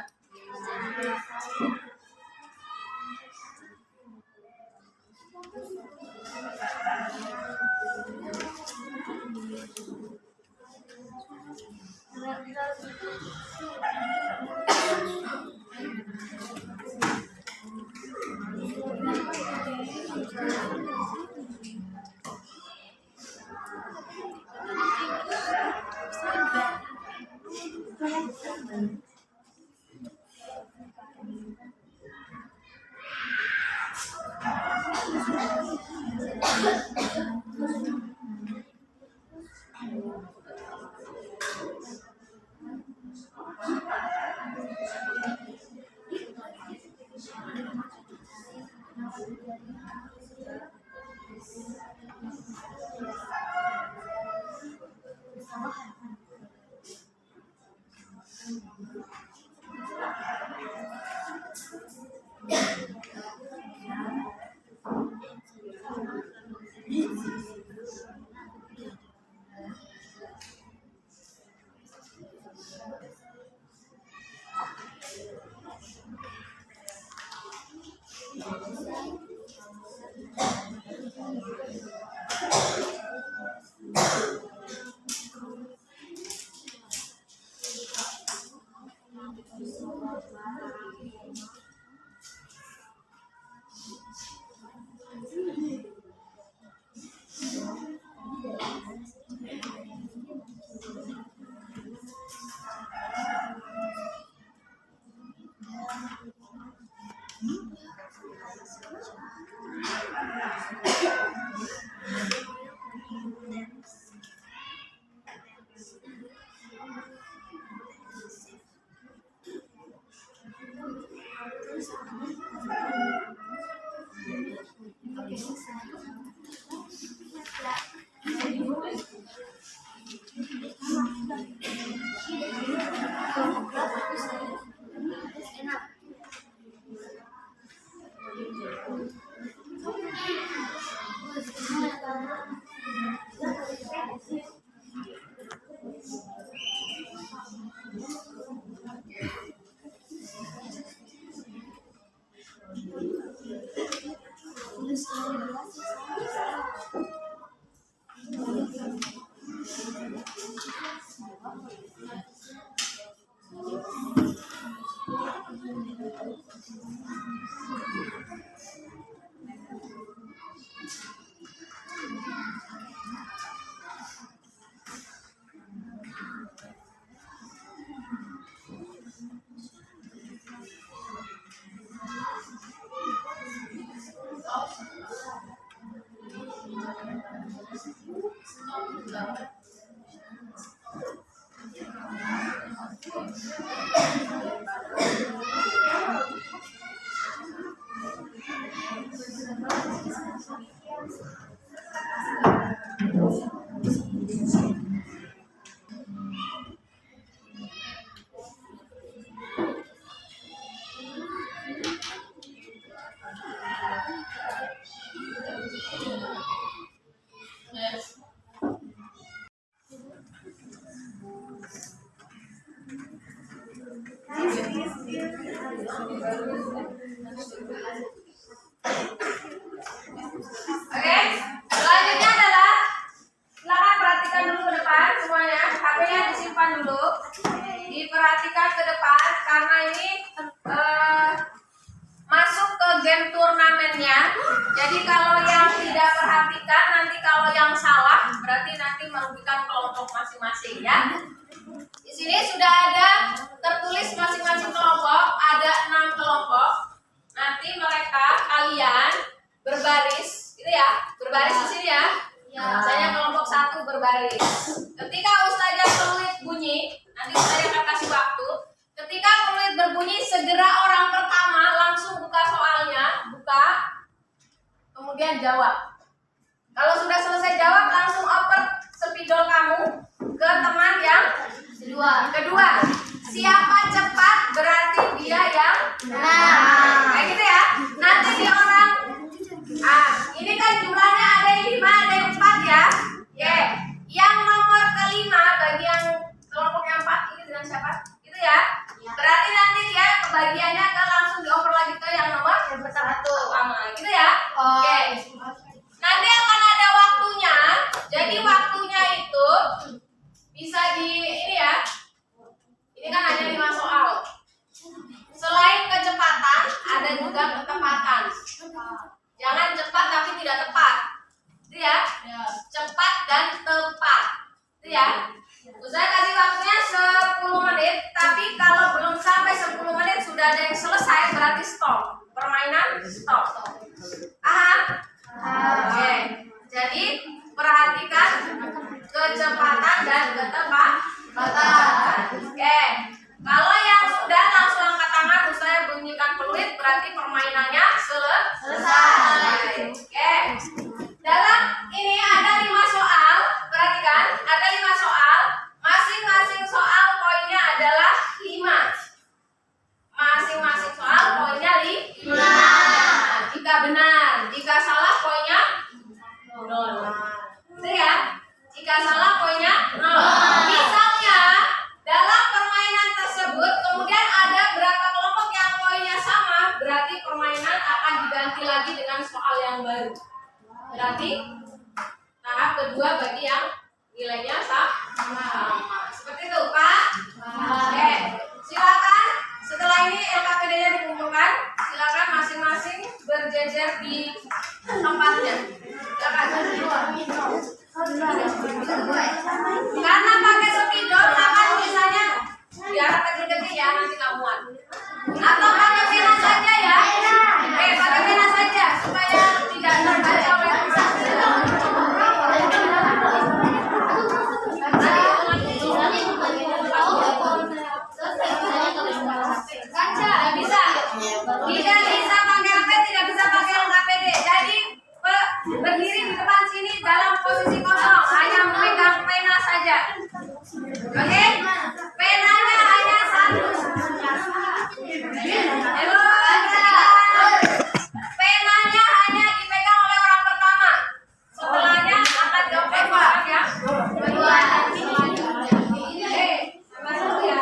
Oke, selanjutnya adalah silakan perhatikan dulu ke depan semuanya. HP-nya disimpan dulu. Diperhatikan ke depan karena ini masuk ke game turnamennya. Jadi kalau yang tidak perhatikan, nanti kalau yang salah berarti nanti merugikan kelompok masing-masing ya. Di sini sudah ada tertulis masing-masing kelompok, ada 6 kelompok. Nanti mereka kalian berbaris, gitu ya, berbaris di sini ya. Misalnya kelompok 1 berbaris. Ketika Ustazah peluit bunyi, nanti saya akan kasih waktu. Ketika peluit berbunyi, segera orang pertama langsung buka soalnya, buka, kemudian jawab. Kalau sudah selesai jawab, langsung oper spidol kamu ke teman yang kedua. Siapa cepat berarti dia yang menang. Kayak gitu ya. Nanti di orang, ini kan jumlahnya ada yang 5, ada yang 4 ya. Yang nomor kelima bagi yang kelompok yang 4 ini dengan siapa? Itu ya. Berarti nanti dia kebagiannya akan langsung dioper lagi ke yang nomor 1 pertama, gitu ya. Oke. Nanti akan ada waktunya. Jadi waktunya itu bisa di ini ya. Ini kan hanya 5 soal. Selain kecepatan, ada juga ketepatan. Jangan cepat tapi tidak tepat. Itu ya. Cepat dan tepat. Itu ya. Saya kasih waktunya 10 menit, tapi kalau belum sampai 10 menit sudah ada yang selesai berarti stop. Permainan stop. Paham? Oke. Jadi perhatikan kecepatan dan ketepatan. Oke. Kalau yang sudah langsung angkat tangan, saya bunyikan peluit berarti permainannya selesai. pecahan. Jika salah poinnya 0. Betul ya? Jika salah poinnya 0. Misalnya dalam permainan tersebut kemudian ada berapa kelompok yang poinnya sama, berarti permainan akan diganti lagi dengan soal yang baru. Berarti tahap kedua bagi yang nilainya sama. Seperti itu, Pak? Oke, silakan. Setelah ini LKPD-nya dikumpulkan, silakan masing-masing berjejer di tempatnya. Silakan. Karena pakai spidol, maka tulisannya biar kecil-kecil ya, nanti nggak muat. Atau pakai pena saja ya. Pakai pena saja supaya tidak terbaca oleh tidak bisa pakai HP, tidak bisa pakai LKPD. Jadi berdiri di depan sini dalam posisi kosong, hanya memegang pena saja. Oke? Penanya hanya satu. Halo, penanya hanya dipegang oleh orang pertama. Setelahnya akan dipegang orang yang kedua. Sama dulu ya.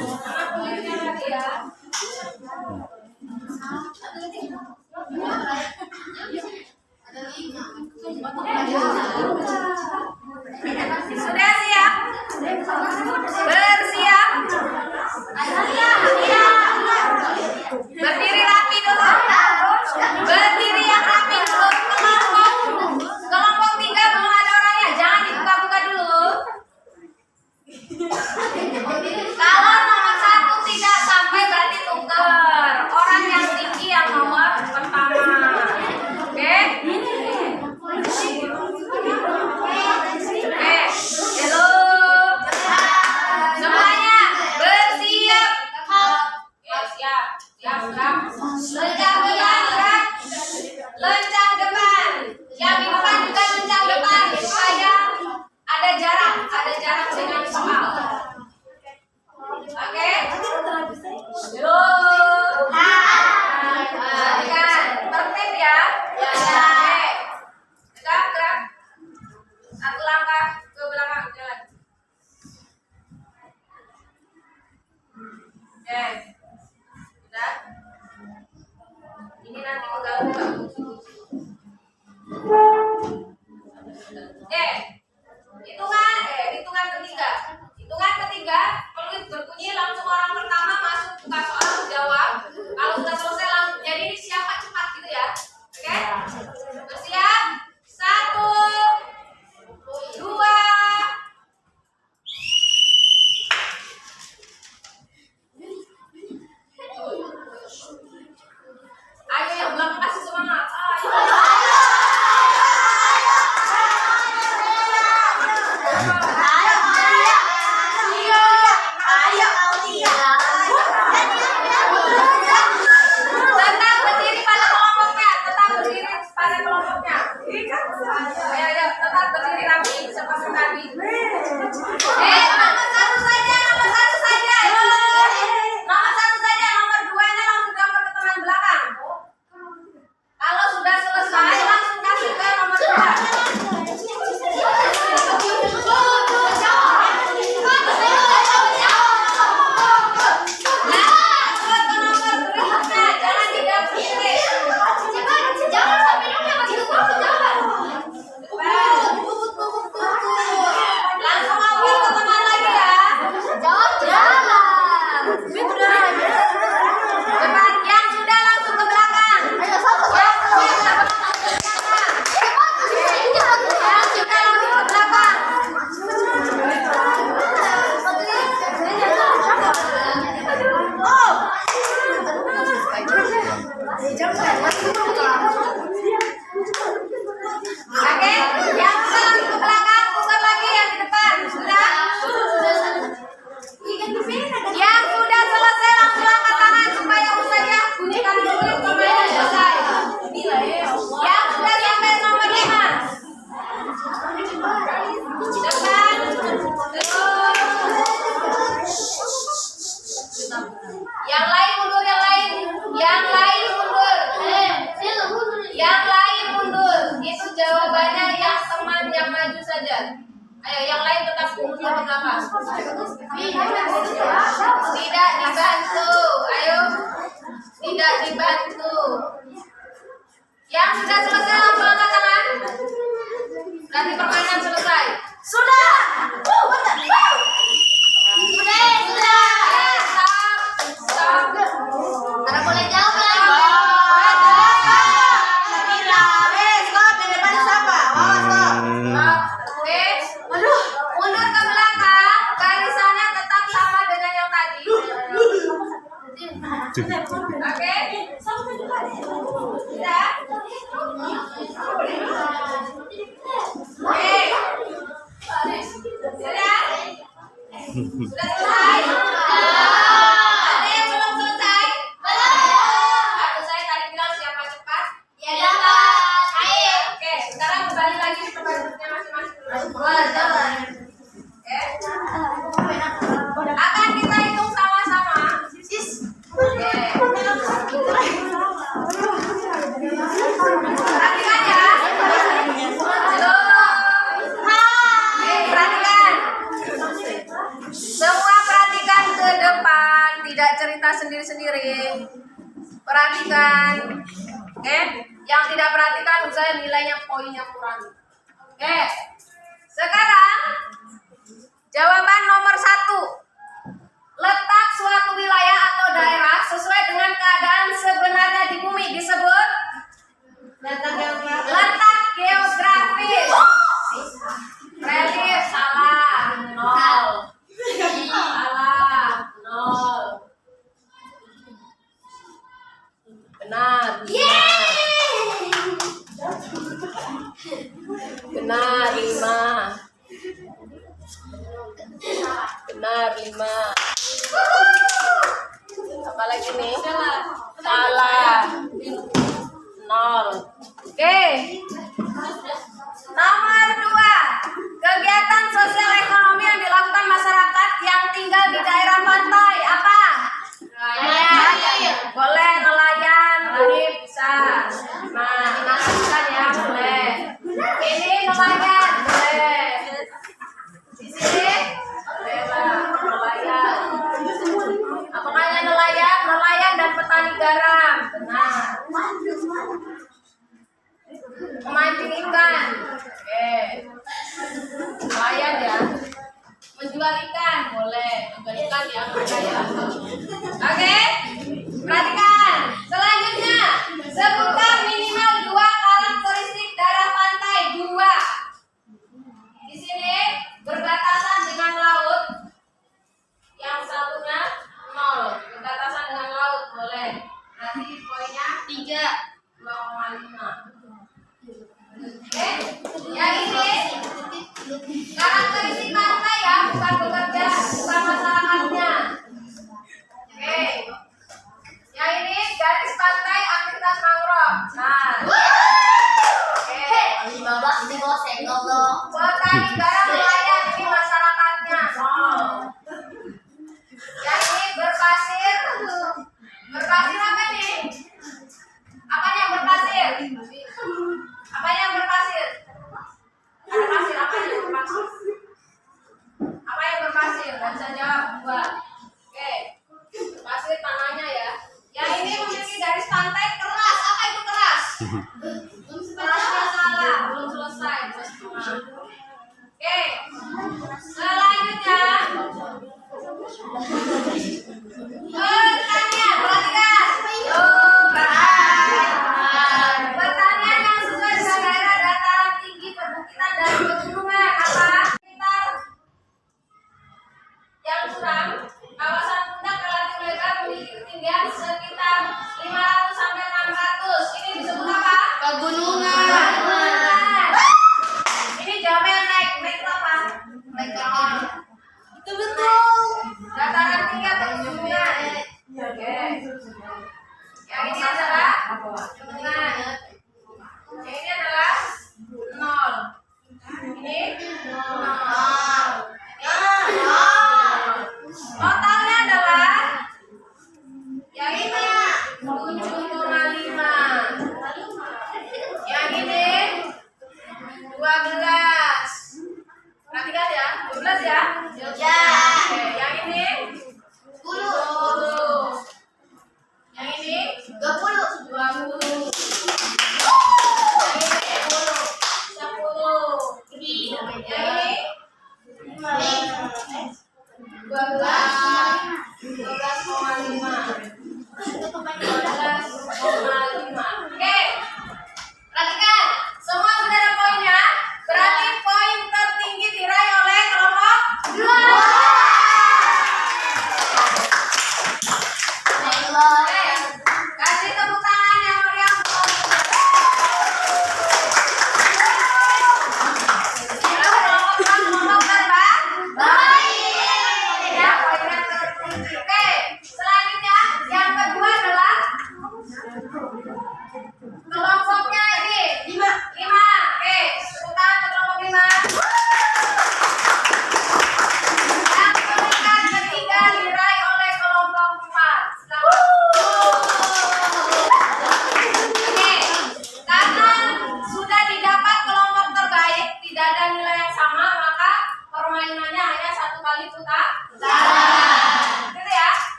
Sama kulitnya tadi ya. Sudah siap? Bersiap? Berdiri rapi dulu. Berdiri yang rapi dulu. Kelompok 3 belum ada orangnya. Jangan dibuka-buka dulu. Kalau nomor 1 tidak sampai berarti tuker. Orang yang tinggi yang nomor pertama. Oke? Halo. Semuanya bersiap. Siap. Lencang depan, gerak. Lencang depan. Yang di depan juga lencang depan supaya ada jarak dengan soal. Oke? Halo. Perhatikan, tertib ya. Oke. Gerak. Satu langkah ke belakang, jalan. Oke. Sudah. Ini nanti mengganggu. Oke. Hitungan ketiga. Hitungan ketiga, peluit berbunyi langsung orang pertama masuk buka soal jawab. Kalau sudah selesai langsung. Jadi ini siapa cepat gitu ya. Oke? Bersiap. 1, 2. Ayo yang belakang kasih semangat. Tetap berdiri pada kelompoknya. Ayo, tetap berdiri rapi seperti tadi. Nomor satu saja. Nomor 2-nya langsung gambar ke teman belakang. Kalau sudah selesai langsung kasih ke nomor 2. Langsung lapor ke teman Ayo yang lain tetap kumpul ke belakang. Tidak dibantu. Ayo. Tidak dibantu. Yang sudah selesai langsung angkat tangan. Berarti permainan selesai.
Sudah.
Stop.
Ada boleh jawab lagi.
Oke. Mundur ke belakang. Garisannya tetap sama dengan yang tadi. Oke. Sudah. Oke. Sudah. Sudah selesai. Ada yang belum selesai? Aku saya tadi bilang siapa cepat?
Ya, Pak. Ayo.
Oke, sekarang kembali lagi ke tempat duduknya masing-masing. Oke. Akan kita hitung sama-sama. Oke. Perhatikan ya. Halo. Perhatikan. Semua perhatikan ke depan, tidak cerita sendiri-sendiri. Perhatikan. Oke. Yang tidak perhatikan saya nilainya poinnya kurang. Oke. Sekarang jawaban nomor 1. Letak suatu wilayah atau daerah sesuai dengan keadaan sebenarnya di bumi disebut letak geografis. Relief salah 0. Salah 0. Benar. Benar 5. Benar 5. Apa lagi nih? Salah 0. Oke. Nomor 2. Kegiatan sosial ekonomi yang dilakukan masyarakat yang tinggal di daerah pantai apa? Boleh nelayan, tadi bisa. Nah, dinamakan ya, boleh. Ini nelayan, boleh. Di sini, boleh lah, nelayan. Apakah nelayan? Nelayan dan petani garam, benar. Memancing ikan, oke. Nelayan ya. Menjual ikan, boleh. Menjual ikan ya, ya. Oke. Perhatikan. Selanjutnya, sebutkan minimal 2 karakteristik daerah pantai. 2. Di sini berbatasan dengan laut. Yang satunya 0. Berbatasan dengan laut, boleh. Berarti poinnya 2,5. Oke. Yang ini karakteristik pantai ya, bukan bekerja, bukan masyarakatnya. Oke. Yang ini garis pantai aktivitas mangrove. Nah. Oke. Petani garam nelayan ini masyarakatnya. Yang ini berpasir. Berpasir apa nih? Apa yang berpasir? Apa yang berpasir? Ada pasir, apa yang berpasir? Apa yang berpasir? Gak bisa jawab, 2. Oke. Pasir tanahnya ya. Yang ini memiliki garis pantai keras. Apa itu keras? Kerasnya salah, belum selesai. Oke. Selanjutnya. Pertanian, perhatikan. Pertanian yang sesuai dengan daerah dataran tinggi, perbukitan dan pegunungan apa? Sekitar yang suram, kawasan puncak relatif lebar memiliki ketinggian sekitar 500 sampai 600. Ini disebut apa? Pegunungan. Ini jawabnya naik apa? Naik. Itu betul. Dataran tinggi atau pegunungan?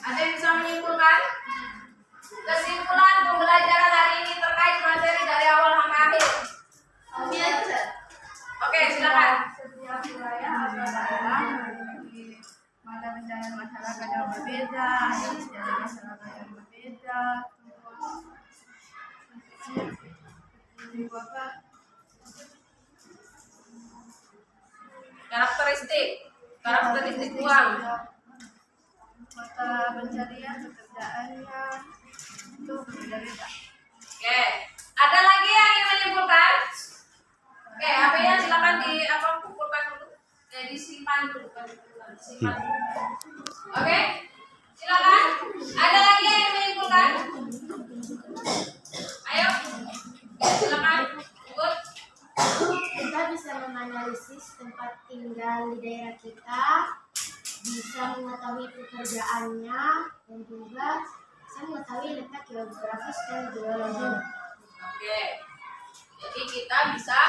Ada yang bisa menyimpulkan? Kesimpulan pembelajaran hari ini terkait materi dari awal sampai akhir. Oke, silakan.
Setiap wilayah atau daerah memiliki mata pencaharian masyarakat yang berbeda, ada sejarah masyarakat yang berbeda.
Karakteristik uang.
Mata pencarian pekerjaannya itu berbeda-beda.
Oke, ada lagi yang ingin menyimpulkan? Oke, HP-nya silakan kumpulkan dulu. Disimpan dulu. Simpan. Oke, silakan. Ada lagi yang ingin menyimpulkan? Ayo, silakan. Ikut.
Kita bisa menganalisis tempat tinggal di daerah kita, bisa mengetahui pekerjaannya, dan juga bisa mengetahui letak geografis dan geologi.
Oke, jadi kita bisa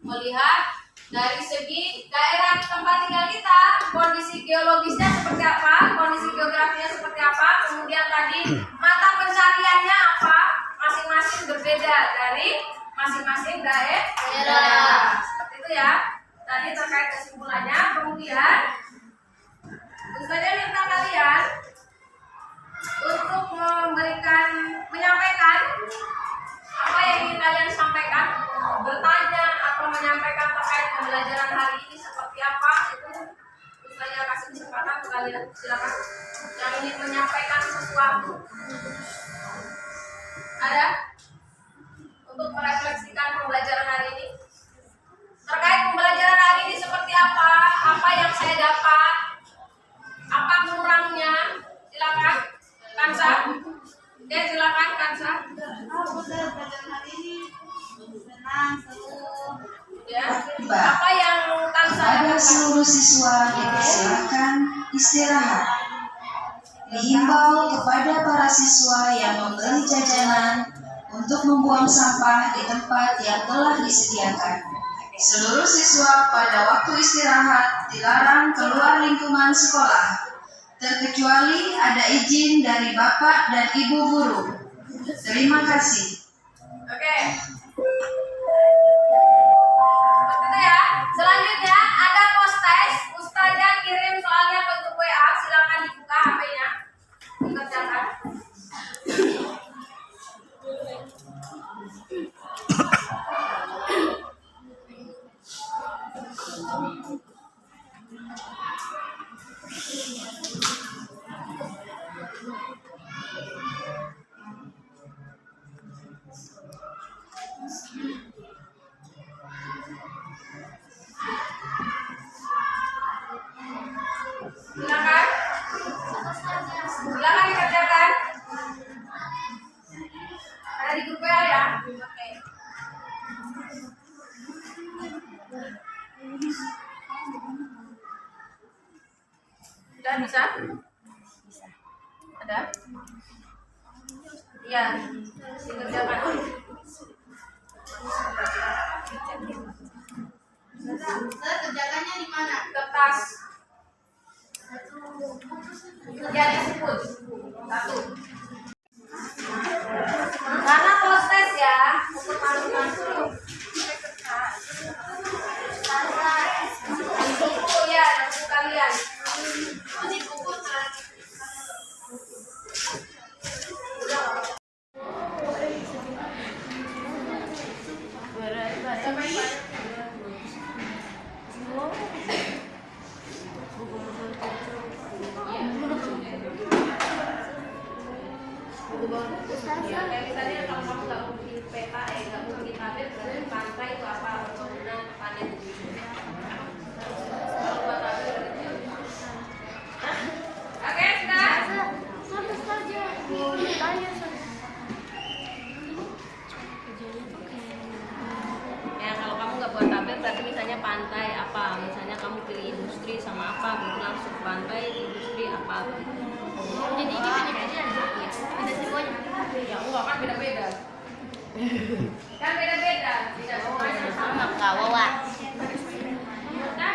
melihat dari segi daerah tempat tinggal kita, kondisi geologisnya seperti apa, kondisi geografinya seperti apa, kemudian tadi mata pencariannya apa, masing-masing berbeda dari masing-masing daerah. Seperti itu ya. Tadi terkait kesimpulannya, kemudian Ustazah minta kalian untuk menyampaikan apa yang ingin kalian sampaikan, bertanya atau menyampaikan terkait pembelajaran hari ini seperti apa, itu Ustazah kasih kesempatan untuk kalian. Silakan yang ingin menyampaikan sesuatu. Ada? Untuk merefleksikan pembelajaran hari ini terkait pembelajaran hari ini seperti apa yang saya dapat, apa kurangnya, silakan Kansa. Oke, silakan Kansa.
Pembelajaran hari ini senang, seru.
Ya, apa yang Kansa
Kepada
dapat?
seluruh siswa dipersilakan istirahat. Dihimbau kepada para siswa yang membeli jajanan untuk membuang sampah di tempat yang telah disediakan. Seluruh siswa pada waktu istirahat dilarang keluar lingkungan sekolah, terkecuali ada izin dari Bapak dan Ibu guru. Terima kasih.
Oke. Betul ya. Selanjutnya ada post-test. Ustazah kirim soalnya ke grup WA. Silakan dibuka HP-nya. Dikerjakan. Silakan. Silakan dikerjakan. Ada di grup WA ya. Oke. Sudah bisa? Ada? Iya. Dikerjakan.
Kerjakannya di mana?
Kertas. Ya disebut. Satu. Karena proses ya untuk masuk. Buku ya, buku kalian.
Di buku
Ya, kayak misalnya kalau kamu nggak mau bikin peta, nggak mau bikin tabel, berarti pantai itu apa? Bangunan, panen. Kalau buat tabel berarti ya. Oke, sudah.
Sama saja mau ditanya
Ya, kalau kamu nggak buat tabel, berarti misalnya pantai apa? Misalnya kamu pilih industri sama apa? Berarti langsung pantai, industri apa?
jadi ini beda-beda aja beda semuanya
Ya enggak kan beda-beda. Kan beda-beda, tidak semuanya sama.
kawawa
Nah,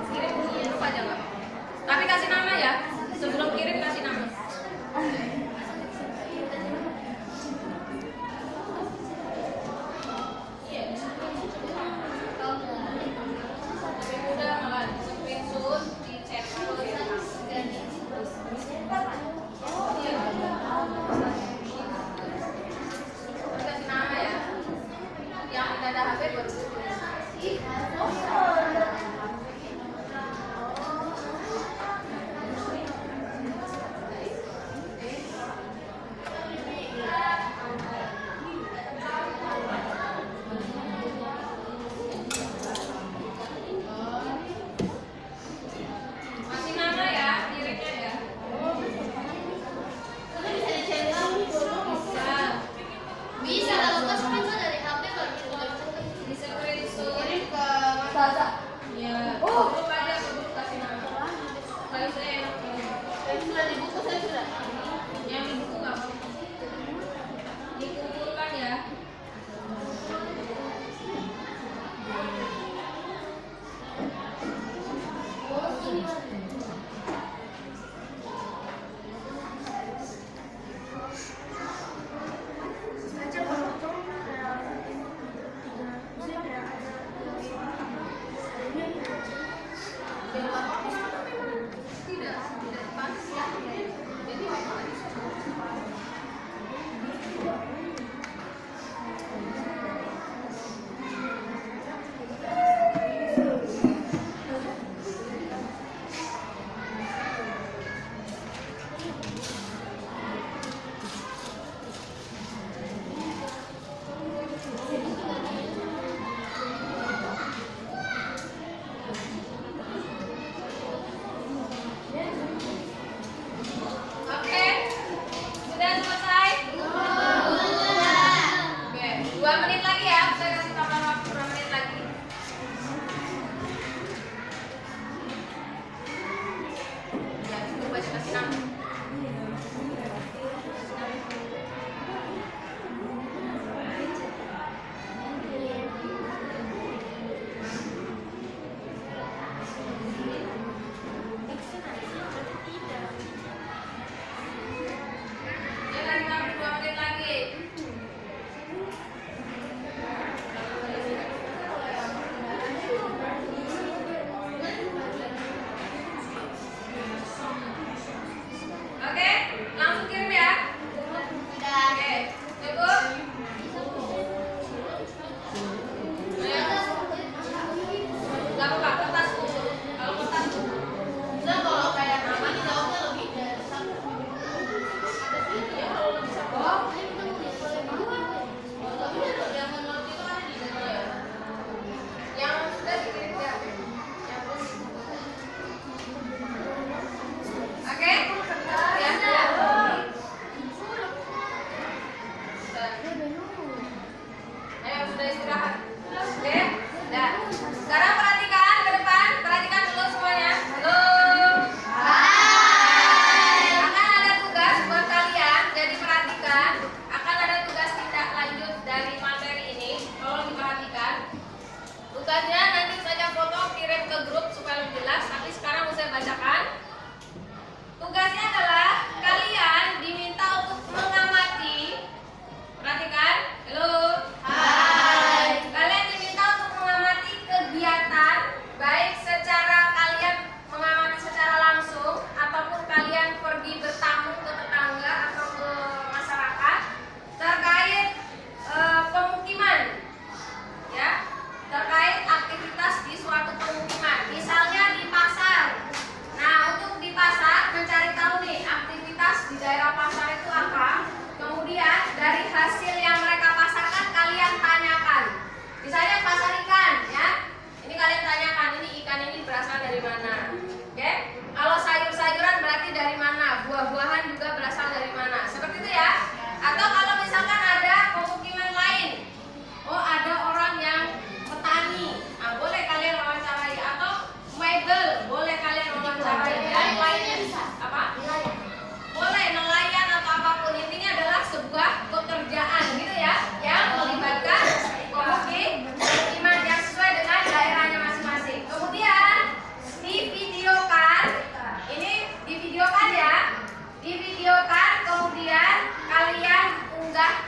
Kirim dulu aja nggak? Tapi kasih nama ya. Sebelum kirim kasih nama. Udah malah screenshot di chat dulu ya. Kasih nama ya. Yang tidak ada HP baru. Masih nama ya, kirimnya ya.
Bisa kalau pas dari HP kalau
Bisa screenshot.
kirim ke Mas
Ya. Grup aja ke grup kasih nama. Paling saya enak kalau
sudah di buku saya sudah.
yang di buku nggak apa-apa. Dikumpulkan ya. Tidak pas ya. Jadi memang Oke, sudah selesai? Oke, 2 menit lagi ya. Saya kasih tambahan waktu 2 menit lagi. Ya, cukup aja kasih nama. Ya, lagi tambah 2 menit lagi. Oke, langsung kirim ya. Oke, cukup. Ayo. Gak apa-apa, kertas dulu. Kalau kertas dulu.
Nah, kalau kayak nama jawabnya lebih dari satu.
Ya, kalau lebih satu. Yang sudah dikirim ke HP. Yang belum dikirim. Oke? Ya. Ayo, sudah istirahat. Oke? Dah. Sekarang perhatikan ke depan. Perhatikan dulu semuanya. Halo. Akan ada tugas buat kalian. Jadi perhatikan. Akan ada tugas tindak lanjut dari materi ini. Tolong diperhatikan. Tugasnya nanti saja foto kirim ke grup supaya lebih jelas. Tapi sekarang saya bacakan. Tugasnya adalah kalian diminta untuk mengamati. Perhatikan. Halo. Hai. Kalian diminta untuk mengamati kegiatan baik secara kalian mengamati secara langsung ataupun kalian pergi bertamu ke tetangga atau ke masyarakat terkait pemukiman. Ya. Terkait aktivitas di suatu pemukiman. Misalnya di pasar. Nah, untuk di pasar mencari tahu nih aktivitas di daerah pasar itu apa. Kemudian dari hasil yang mereka pasarkan kalian tanyakan. Misalnya pasar ikan, ya. Ini kalian tanyakan ini ikan ini berasal dari mana. Oke? Kalau sayur-sayuran berarti dari mana? Buah-buahan juga berasal dari mana? Seperti itu ya. sudah?